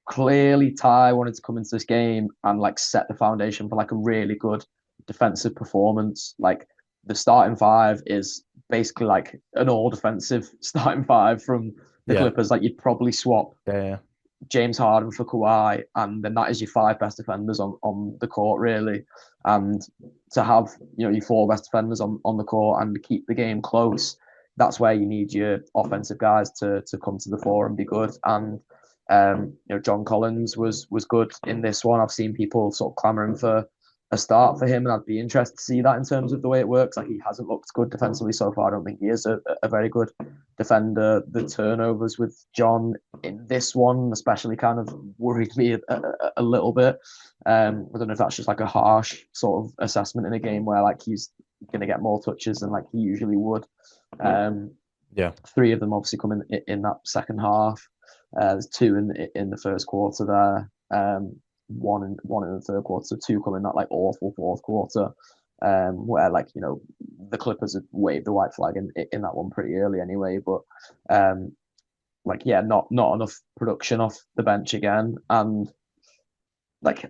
clearly Ty wanted to come into this game and like set the foundation for like a really good defensive performance. Like the starting five is basically like an all defensive starting five from the Clippers. Like you'd probably swap James Harden for Kawhi, and then that is your five best defenders on the court, really. And to have your four best defenders on the court and keep the game close, that's where you need your offensive guys to come to the fore and be good. And John Collins was good in this one. I've seen people sort of clamoring for a start for him, and I'd be interested to see that in terms of the way it works. Like he hasn't looked good defensively so far. I don't think he is a very good defender. The turnovers with John in this one especially kind of worried me a little bit. I don't know if that's just like a harsh sort of assessment in a game where like he's going to get more touches than like he usually would. Three of them obviously come in that second half. There's two in the first quarter there. One in the third quarter, so two come in that like awful fourth quarter, where like the Clippers had waved the white flag in that one pretty early anyway. But not enough production off the bench again, and like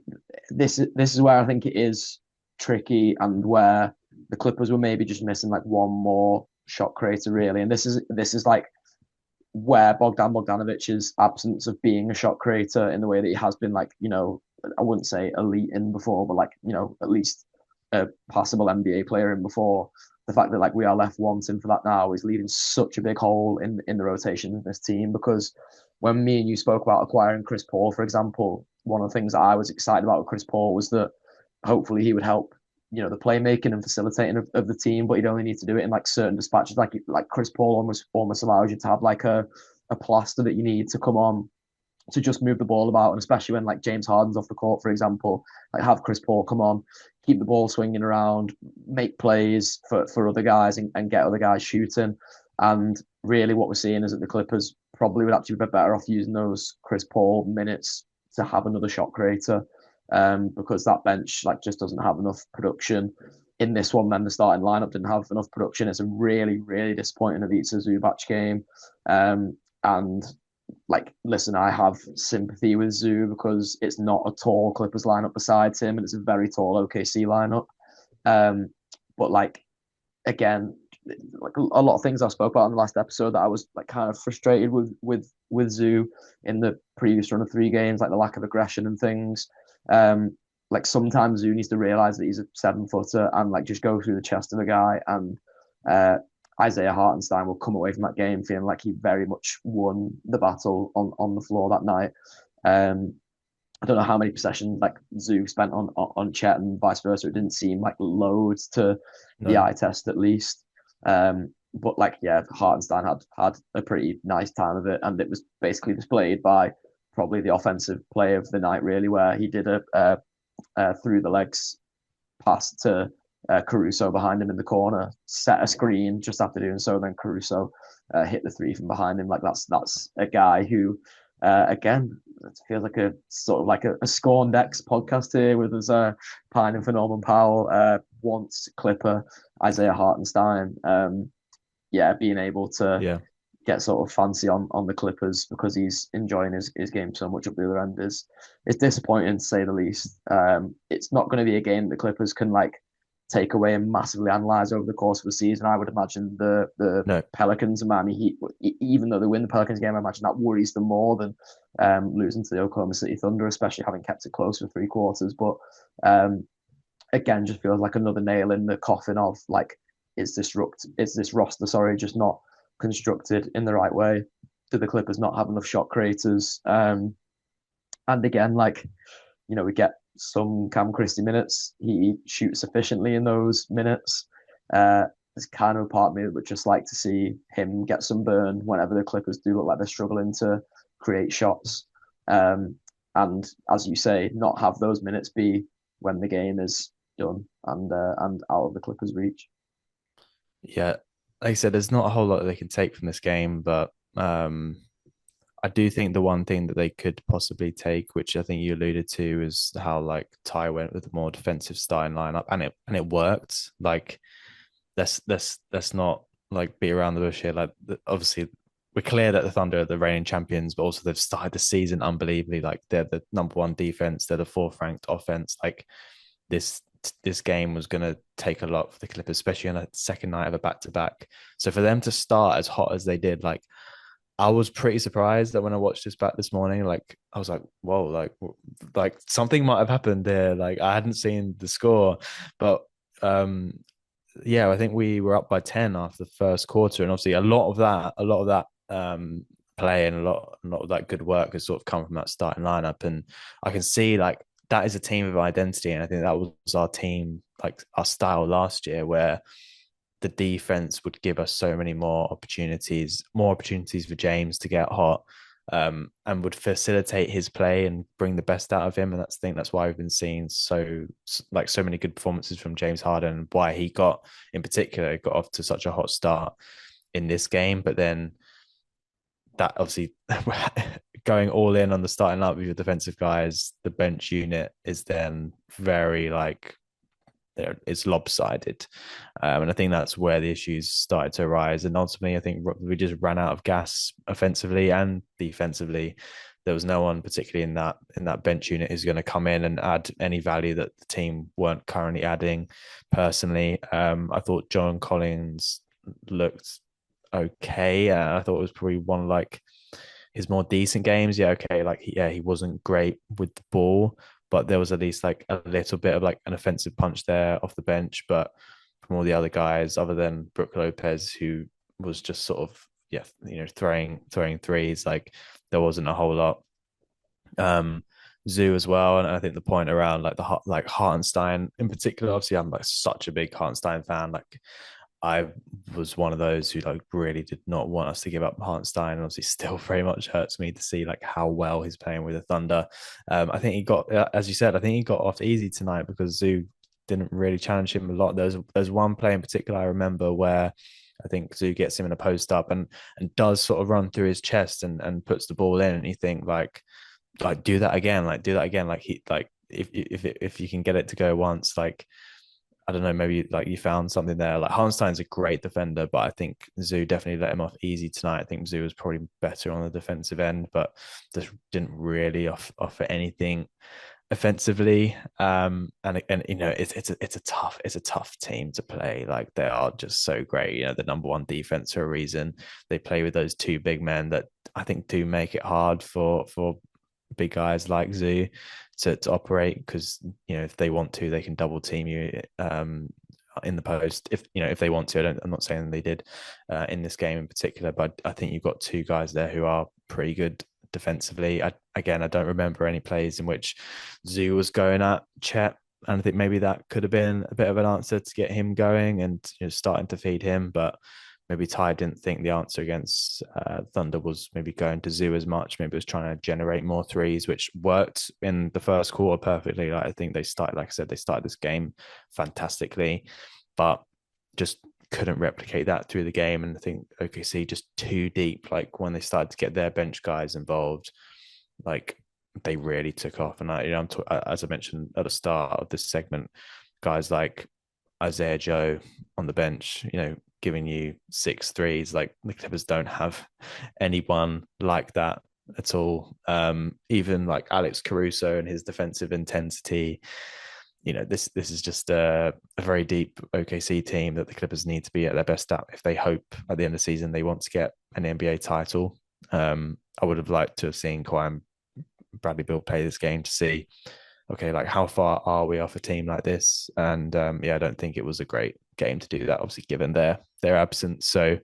this is where I think it is tricky, and where the Clippers were maybe just missing like one more shot creator really, and this is like where Bogdan Bogdanovic's absence of being a shot creator in the way that he has been, like, I wouldn't say elite in before, but like, at least a passable NBA player in before. The fact that like we are left wanting for that now is leaving such a big hole in the rotation of this team. Because when me and you spoke about acquiring Chris Paul, for example, one of the things that I was excited about with Chris Paul was that hopefully he would help the playmaking and facilitating of the team, but you'd only need to do it in like certain dispatches. Like Chris Paul almost allows you to have like a plaster that you need to come on to just move the ball about, and especially when like James Harden's off the court, for example, like have Chris Paul come on, keep the ball swinging around, make plays for other guys, and get other guys shooting. And really what we're seeing is that the Clippers probably would actually be better off using those Chris Paul minutes to have another shot creator. Because that bench like just doesn't have enough production in this one. Then the starting lineup didn't have enough production. It's a really, really disappointing Ivica Zubac game. And like, listen, I have sympathy with Zoo because it's not a tall Clippers lineup besides him, and it's a very tall OKC lineup. But like, again, like a lot of things I spoke about in the last episode that I was like kind of frustrated with Zoo in the previous run of 3 games, like the lack of aggression and things. Like sometimes Zoo needs to realize that he's a 7-footer and like just go through the chest of a guy, and Isaiah Hartenstein will come away from that game feeling like he very much won the battle on the floor that night. I don't know how many possessions like Zoo spent on Chet and vice versa. It didn't seem like loads to the eye test, at least. But like, yeah, Hartenstein had a pretty nice time of it, and it was basically displayed by probably the offensive play of the night, really, where he did a through the legs pass to Caruso behind him in the corner, set a screen just after doing so, then Caruso hit the 3 from behind him. Like that's a guy who, again, it feels like a sort of like a Scorned X podcast here with us pining for Norman Powell, once Clipper, Isaiah Hartenstein, being able to get sort of fancy on the Clippers because he's enjoying his game so much up the other end is disappointing, to say the least. It's not going to be a game the Clippers can like take away and massively analyze over the course of the season. I would imagine the No, Pelicans and Miami Heat, even though they win the Pelicans game, I imagine that worries them more than losing to the Oklahoma City Thunder, especially having kept it close for 3 quarters. But um, again, just feels like another nail in the coffin of like, is this roster, sorry, just not constructed in the right way? Do the Clippers not have enough shot creators? And again, like, we get some Cam Christie minutes. He shoots efficiently in those minutes. There's kind of a part of me that would just like to see him get some burn whenever the Clippers do look like they're struggling to create shots. And as you say, not have those minutes be when the game is done and out of the Clippers' reach. yeah, like I said, there's not a whole lot that they can take from this game, but I do think the one thing that they could possibly take, which I think you alluded to, is how like Ty went with a more defensive style lineup, and it worked. Like let's not like be around the bush here. Like obviously we're clear that the Thunder are the reigning champions, but also they've started the season unbelievably. Like they're the number one defense, they're the fourth ranked offense. Like this this game was going to take a lot for the Clippers, especially on a second night of a back to back. So for them to start as hot as they did, like I was pretty surprised that when I watched this back this morning, like I was like, whoa, like something might have happened there. Like I hadn't seen the score, but um, yeah, I think we were up by 10 after the first quarter, and obviously a lot of that play and a lot of that good work has sort of come from that starting lineup, and I can see like that is a team of identity, and I think that was our team, like our style last year, where the defense would give us so many more opportunities for James to get hot, and would facilitate his play and bring the best out of him. And that's why we've been seeing so many good performances from James Harden, and why he in particular got off to such a hot start in this game. But then that obviously going all in on the starting up with your defensive guys, the bench unit is then very like it's lopsided. And I think that's where the issues started to arise. And ultimately, I think we just ran out of gas offensively and defensively. There was no one particularly in that bench unit who's going to come in and add any value that the team weren't currently adding. Personally, I thought John Collins looked okay. I thought it was probably one of like his more decent games. Yeah, okay, like he wasn't great with the ball, but there was at least like a little bit of like an offensive punch there off the bench. But from all the other guys, other than Brook Lopez, who was just sort of throwing threes, like there wasn't a whole lot. Zoo as well, and I think the point around like Hartenstein in particular. Obviously, I'm like such a big Hartenstein fan. Like I was one of those who like really did not want us to give up Hartenstein, and obviously still very much hurts me to see like how well he's playing with the Thunder. I think he got, as you said, I think he got off easy tonight because Zoo didn't really challenge him a lot. There's one play in particular I remember where I think Zoo gets him in a post up and does sort of run through his chest and puts the ball in, and you think like do that again, like he like if you can get it to go once, like I don't know, maybe like you found something there. Like Hartenstein's a great defender, but I think Zoo definitely let him off easy tonight. I think Zoo was probably better on the defensive end, but just didn't really offer anything offensively. And it's a tough team to play. Like they are just so great. The number one defense for a reason. They play with those two big men that I think do make it hard for big guys like Zoo to operate, because if they want to, they can double team you in the post if they want to. I'm not saying they did in this game in particular, but I think you've got two guys there who are pretty good defensively. I don't remember any plays in which Zoo was going at Chet, and I think maybe that could have been a bit of an answer to get him going and starting to feed him. But maybe Ty didn't think the answer against Thunder was maybe going to Zoo as much. Maybe it was trying to generate more threes, which worked in the first quarter perfectly. Like I think they started, like I said, they started this game fantastically, but just couldn't replicate that through the game. And I think OKC just too deep. Like when they started to get their bench guys involved, like they really took off. And as I mentioned at the start of this segment, guys like Isaiah Joe on the bench, giving you 6 threes. Like the Clippers don't have anyone like that at all. Even like Alex Caruso and his defensive intensity, this is just a very deep OKC team that the Clippers need to be at their best at if they hope at the end of the season they want to get an NBA title. I would have liked to have seen Kawhi and Bradley Beal play this game to see, okay, like how far are we off a team like this? And yeah, I don't think it was a great game to do that, obviously, given their absence. So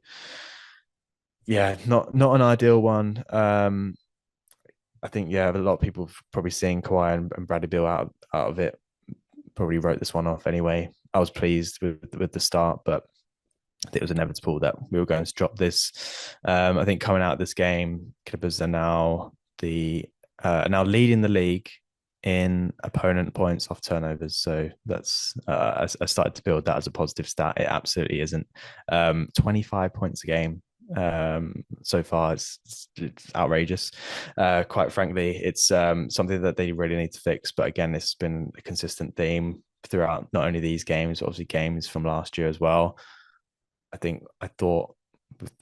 yeah, not an ideal one. I think yeah, a lot of people probably seeing Kawhi and Bradley Beal out of it probably wrote this one off anyway. I was pleased with the start, but it was inevitable that we were going to drop this. I think coming out of this game, Clippers are now leading the league in opponent points off turnovers. So that's I started to build that as a positive stat. It absolutely isn't. 25 points a game so far. It's outrageous. Quite frankly, it's something that they really need to fix. But again, this has been a consistent theme throughout not only these games, but obviously games from last year as well. I thought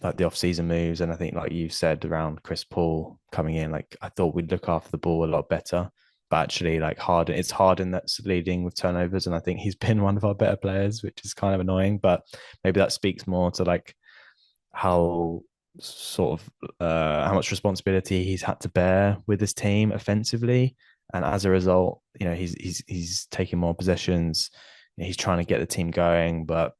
like the off-season moves, and I think like you said around Chris Paul coming in, like I thought we'd look after the ball a lot better. But actually, like it's Harden that's leading with turnovers, and I think he's been one of our better players, which is kind of annoying. But maybe that speaks more to like how sort of how much responsibility he's had to bear with this team offensively, and as a result, he's taking more possessions. He's trying to get the team going, but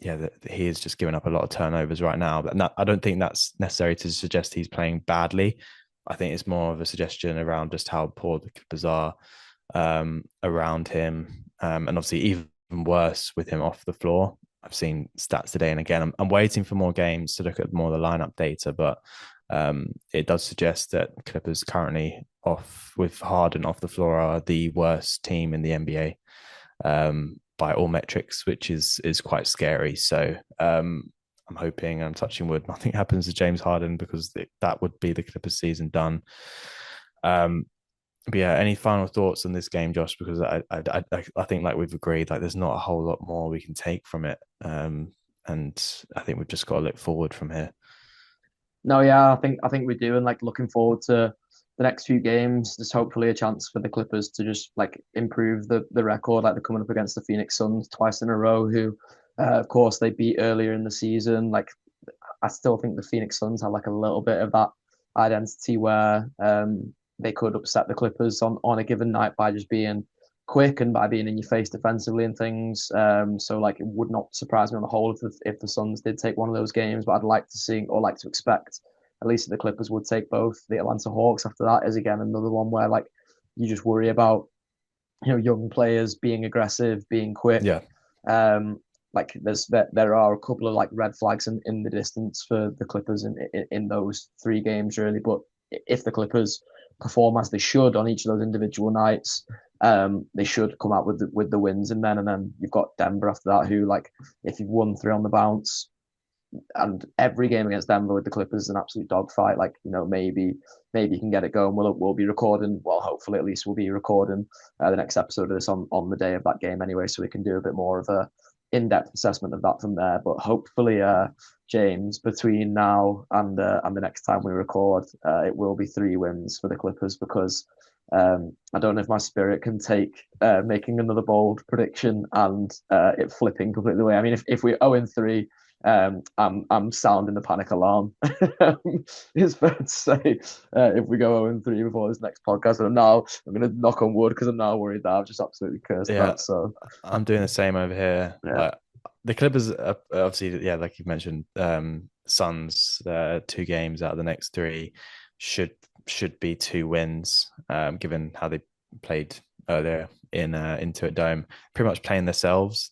yeah, he is just giving up a lot of turnovers right now. But I don't think that's necessary to suggest he's playing badly. I think it's more of a suggestion around just how poor the Clippers are around him, and obviously even worse with him off the floor. I've seen stats today and again. I'm waiting for more games to look at more of the lineup data, but it does suggest that Clippers currently off with Harden off the floor are the worst team in the NBA. By all metrics, which is quite scary. So I'm hoping, I'm touching wood, nothing happens to James Harden, because that would be the Clippers season done. But yeah, any final thoughts on this game, Josh? Because I think like we've agreed, like there's not a whole lot more we can take from it, and I think we've just got to look forward from here. No, yeah, I think we do, and like looking forward to the next few games. There's hopefully a chance for the Clippers to just like improve the record. Like they're coming up against the Phoenix Suns twice in a row, who, of course, they beat earlier in the season. Like I still think the Phoenix Suns have like a little bit of that identity where they could upset the Clippers on a given night by just being quick and by being in your face defensively and things. So like it would not surprise me on the whole if the Suns did take one of those games, but I'd like to see or like to expect at least the Clippers would take both. The Atlanta Hawks after that is again another one where like you just worry about young players being aggressive, being quick. Yeah. Like there are a couple of like red flags in the distance for the Clippers in those three games really. But if the Clippers perform as they should on each of those individual nights, they should come out with the wins. And then you've got Denver after that, who like if you've won three on the bounce, and every game against Denver with the Clippers is an absolute dogfight. Like maybe you can get it going. We'll be recording. Well, hopefully at least we'll be recording the next episode of this on the day of that game anyway, so we can do a bit more of a in-depth assessment of that from there. But hopefully, James, between now and the next time we record, it will be 3 wins for the Clippers, because I don't know if my spirit can take making another bold prediction and it flipping completely away. I mean, if we're 0-3, I'm sounding the panic alarm. It's fair to say if we go 0-3 before this next podcast, and I'm going to knock on wood because I'm now worried that I've just absolutely cursed Yeah, that. So I'm doing the same over here. yeah, Like the Clippers, obviously, yeah, like you mentioned, Suns, 2 games out of the next 3 should be 2 wins, given how they played earlier in Intuit Dome, pretty much playing themselves.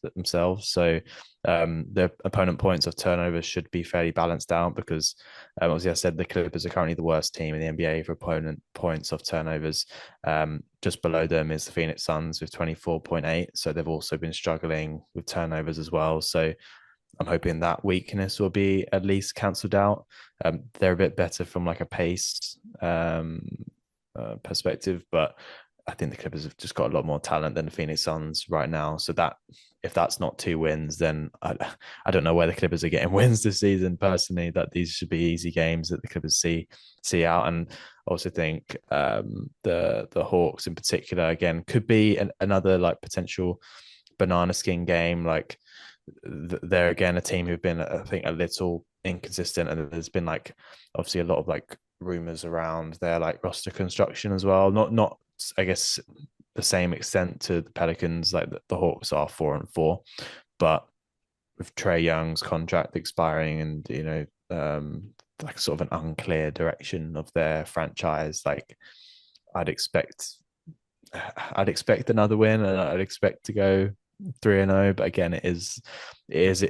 So the opponent points of turnovers should be fairly balanced out, because obviously I said the Clippers are currently the worst team in the NBA for opponent points of turnovers. Just below them is the Phoenix Suns with 24.8. So they've also been struggling with turnovers as well. So I'm hoping that weakness will be at least cancelled out. They're a bit better from like a pace perspective, but I think the Clippers have just got a lot more talent than the Phoenix Suns right now. So that if that's not 2 wins, then I don't know where the Clippers are getting wins this season. Personally, that these should be easy games that the Clippers see out. And also think the Hawks in particular again could be another like potential banana skin game. Like they're again a team who've been, I think, a little inconsistent, and there's been like obviously a lot of like rumors around their like roster construction as well. Not I guess the same extent to the Pelicans, like the Hawks are 4-4, but with Trae Young's contract expiring and like sort of an unclear direction of their franchise, like I'd expect I'd expect another win, and I'd expect to go 3-0. But again, it is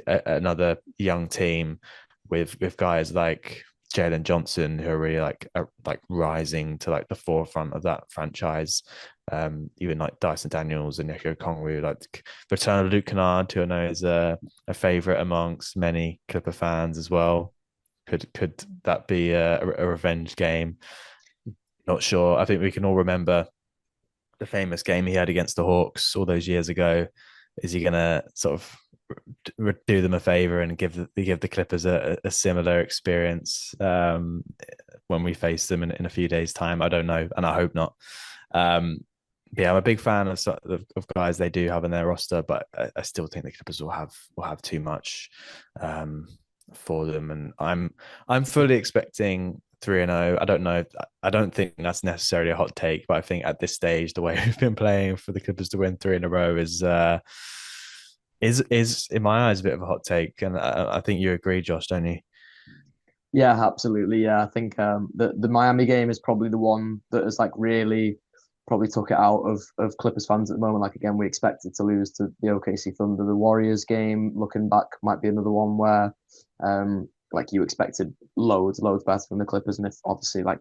another young team with guys like Jalen Johnson who are really like rising to like the forefront of that franchise. Even like Dyson Daniels and Nico Kongwu, like return of Luke Kennard, who I know is a favorite amongst many Clipper fans as well. Could that be a revenge game? Not sure. I think we can all remember the famous game he had against the Hawks all those years ago. Is he going to sort of do them a favor and give the Clippers a similar experience when we face them in a few days' time? I don't know, and I hope not. But yeah, I'm a big fan of guys they do have in their roster, but I still think the Clippers will have too much for them, and I'm fully expecting 3-0. I don't know. I don't think that's necessarily a hot take, but I think at this stage, the way we've been playing for the Clippers to win three in a row is in my eyes a bit of a hot take, and I think you agree, Josh, don't you? Yeah, absolutely. Yeah, I think the Miami game is probably the one that has like really probably took it out of Clippers fans at the moment. Like again, we expected to lose to the OKC Thunder. The Warriors game, looking back, might be another one where like you expected loads better from the Clippers. And if obviously like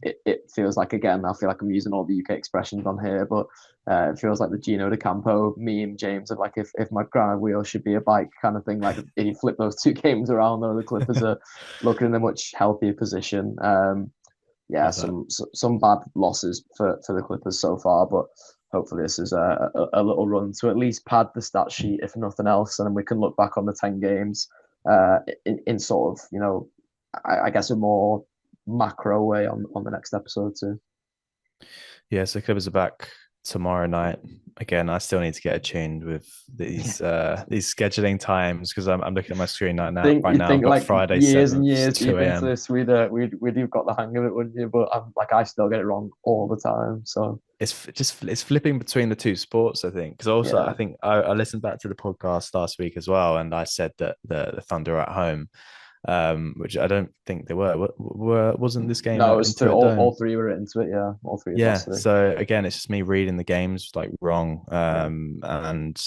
it feels like, again, I feel like I'm using all the UK expressions on here, but it feels like the Gino DeCampo meme, James, of like if my ground wheel should be a bike kind of thing. Like if you flip those two games around, though, the Clippers are looking in a much healthier position. Yeah, Love that. some bad losses for the Clippers so far, but hopefully this is a little run to at least pad the stat sheet, if nothing else, and then we can look back on the 10 games in sort of I guess a more macro way on the next episode too. Yeah, so Clippers are back tomorrow night. Again, I still need to get attuned with these scheduling times because I'm looking at my screen right now. Think Right you'd now, I've think got like Friday years and 7th, years deep 2 into a.m. this, we'd have got the hang of it, wouldn't you? But I'm like I still get it wrong all the time. So It's flipping between the two sports, I think. Because also, yeah, I think I listened back to the podcast last week as well, and I said that the Thunder are at home, which I don't think they were. Wasn't this game no, it at was Intuit all Dome? three were into it. Yeah, all three had Yeah. lost today. So again, it's just me reading the games like wrong. Yeah. And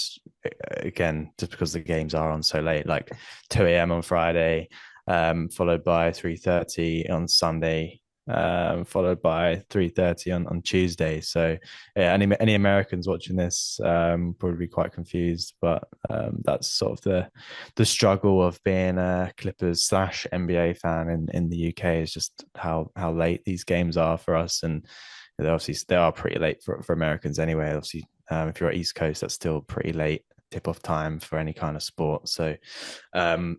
again, just because the games are on so late, like 2 a.m. on Friday, followed by 3:30 on Sunday, followed by 3:30 on Tuesday. So yeah, any Americans watching this probably be quite confused, but that's sort of the struggle of being a Clippers / NBA fan in the UK is just how late these games are for us, and they are pretty late for Americans anyway. Obviously, if you're at East Coast, that's still pretty late tip off time for any kind of sport. So um,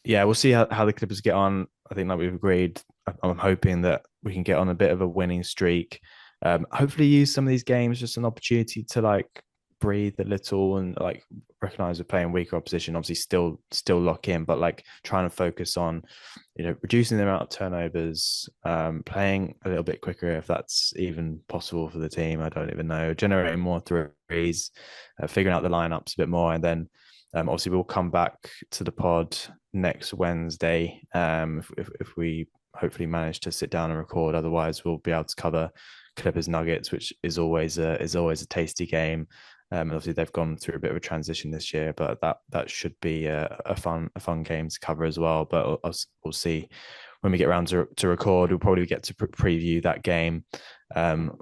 yeah, we'll see how the Clippers get on. I think like we've agreed, I'm hoping that we can get on a bit of a winning streak. Hopefully use some of these games just an opportunity to like breathe a little and like recognize we're playing weaker opposition. Obviously still lock in, but like trying to focus on, reducing the amount of turnovers, playing a little bit quicker if that's even possible for the team. I don't even know. Generating more threes, figuring out the lineups a bit more, and then obviously, we'll come back to the pod next Wednesday if we hopefully manage to sit down and record. Otherwise, we'll be able to cover Clippers Nuggets, which is always a tasty game. And obviously, they've gone through a bit of a transition this year, but that should be a fun game to cover as well. But we'll see when we get around to record. We'll probably get to preview that game,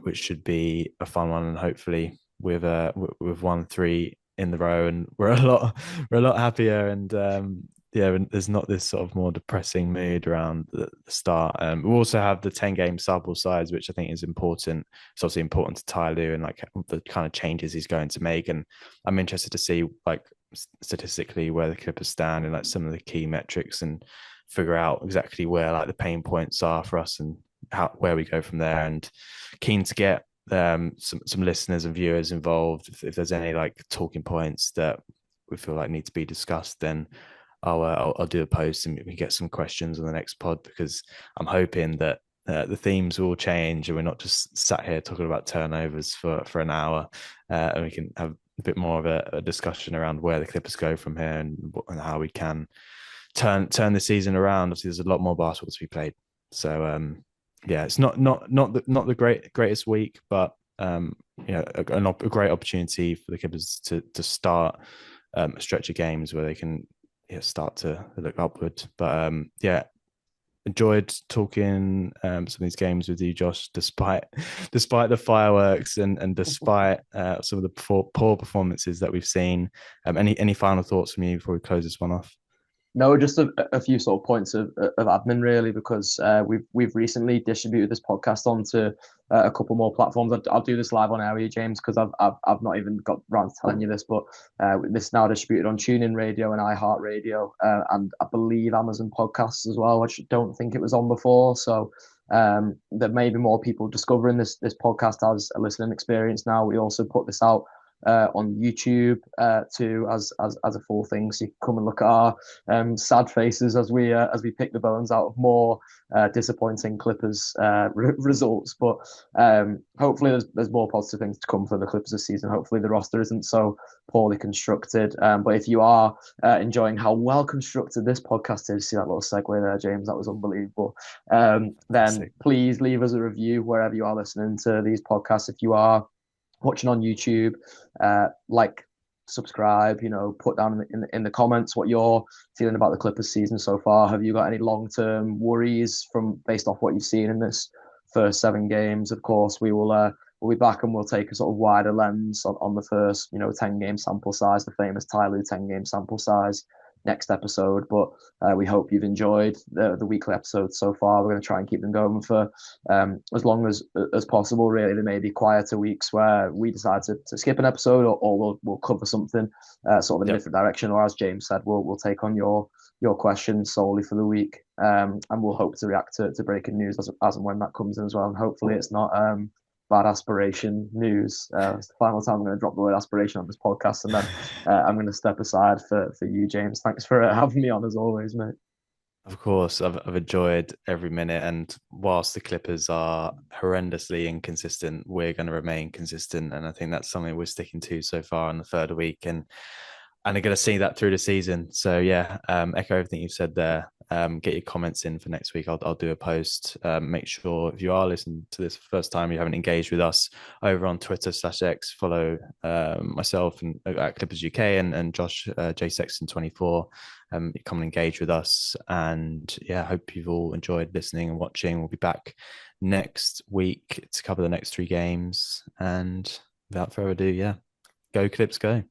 which should be a fun one, and hopefully we've won three in the row, and we're a lot happier, and yeah, and there's not this sort of more depressing mood around the start. We also have the 10-game sample size, which I think is important. It's obviously important to Ty Lue and like the kind of changes he's going to make. And I'm interested to see like statistically where the Clippers stand and like some of the key metrics and figure out exactly where like the pain points are for us and how where we go from there. And keen to get some listeners and viewers involved. If there's any like talking points that we feel like need to be discussed, then I'll do a post and we get some questions on the next pod, because I'm hoping that the themes will change and we're not just sat here talking about turnovers for an hour, and we can have a bit more of a discussion around where the Clippers go from here and how we can turn the season around. Obviously, there's a lot more basketball to be played, so yeah, it's not the greatest week, but a great opportunity for the Clippers to start a stretch of games where they can start to look upward. But yeah, enjoyed talking some of these games with you, Josh, despite the fireworks and despite some of the poor performances that we've seen. Any final thoughts from you before we close this one off? No, just a few sort of points of admin really, because we've recently distributed this podcast onto a couple more platforms. I'll do this live on air with you, James, because I've not even got around to telling you this, but this is now distributed on TuneIn Radio and iHeartRadio, and I believe Amazon Podcasts as well, which I don't think it was on before. So there may be more people discovering this podcast as a listening experience now. We also put this out on YouTube too as a full thing, so you can come and look at our sad faces as we pick the bones out of more disappointing Clippers results. But hopefully there's more positive things to come for the Clippers this season. Hopefully the roster isn't so poorly constructed. But if you are enjoying how well constructed this podcast is, see that little segue there, James? That was unbelievable. Then please leave us a review wherever you are listening to these podcasts. If you are watching on YouTube, like, subscribe, put down in the comments what you're feeling about the Clippers season so far. Have you got any long-term worries based off what you've seen in this first 7 games? Of course, we'll be back and we'll take a sort of wider lens on the first 10-game sample size, the famous Ty Lue 10-game sample size, next episode. But we hope you've enjoyed the weekly episodes so far. We're going to try and keep them going for as long as possible. Really, there may be quieter weeks where we decide to skip an episode, or we'll cover something sort of in a different direction. Or as James said, we'll take on your questions solely for the week, and we'll hope to react to breaking news as and when that comes in as well. And hopefully it's not bad aspiration news. It's the final time I'm going to drop the word aspiration on this podcast, and then I'm going to step aside for you, James. Thanks for having me on as always, mate. Of course, I've enjoyed every minute, and whilst the Clippers are horrendously inconsistent, we're going to remain consistent, and I think that's something we're sticking to so far in the third week, and are going to see that through the season. So yeah, echo everything you've said there. Get your comments in for next week. I'll do a post. Make sure if you are listening to this first time, you haven't engaged with us over on Twitter/X, follow myself and at Clippers UK and Josh J Sexton 24. Come and engage with us. And yeah, I hope you've all enjoyed listening and watching. We'll be back next week to cover the next 3 games. And without further ado, yeah, go Clips, go.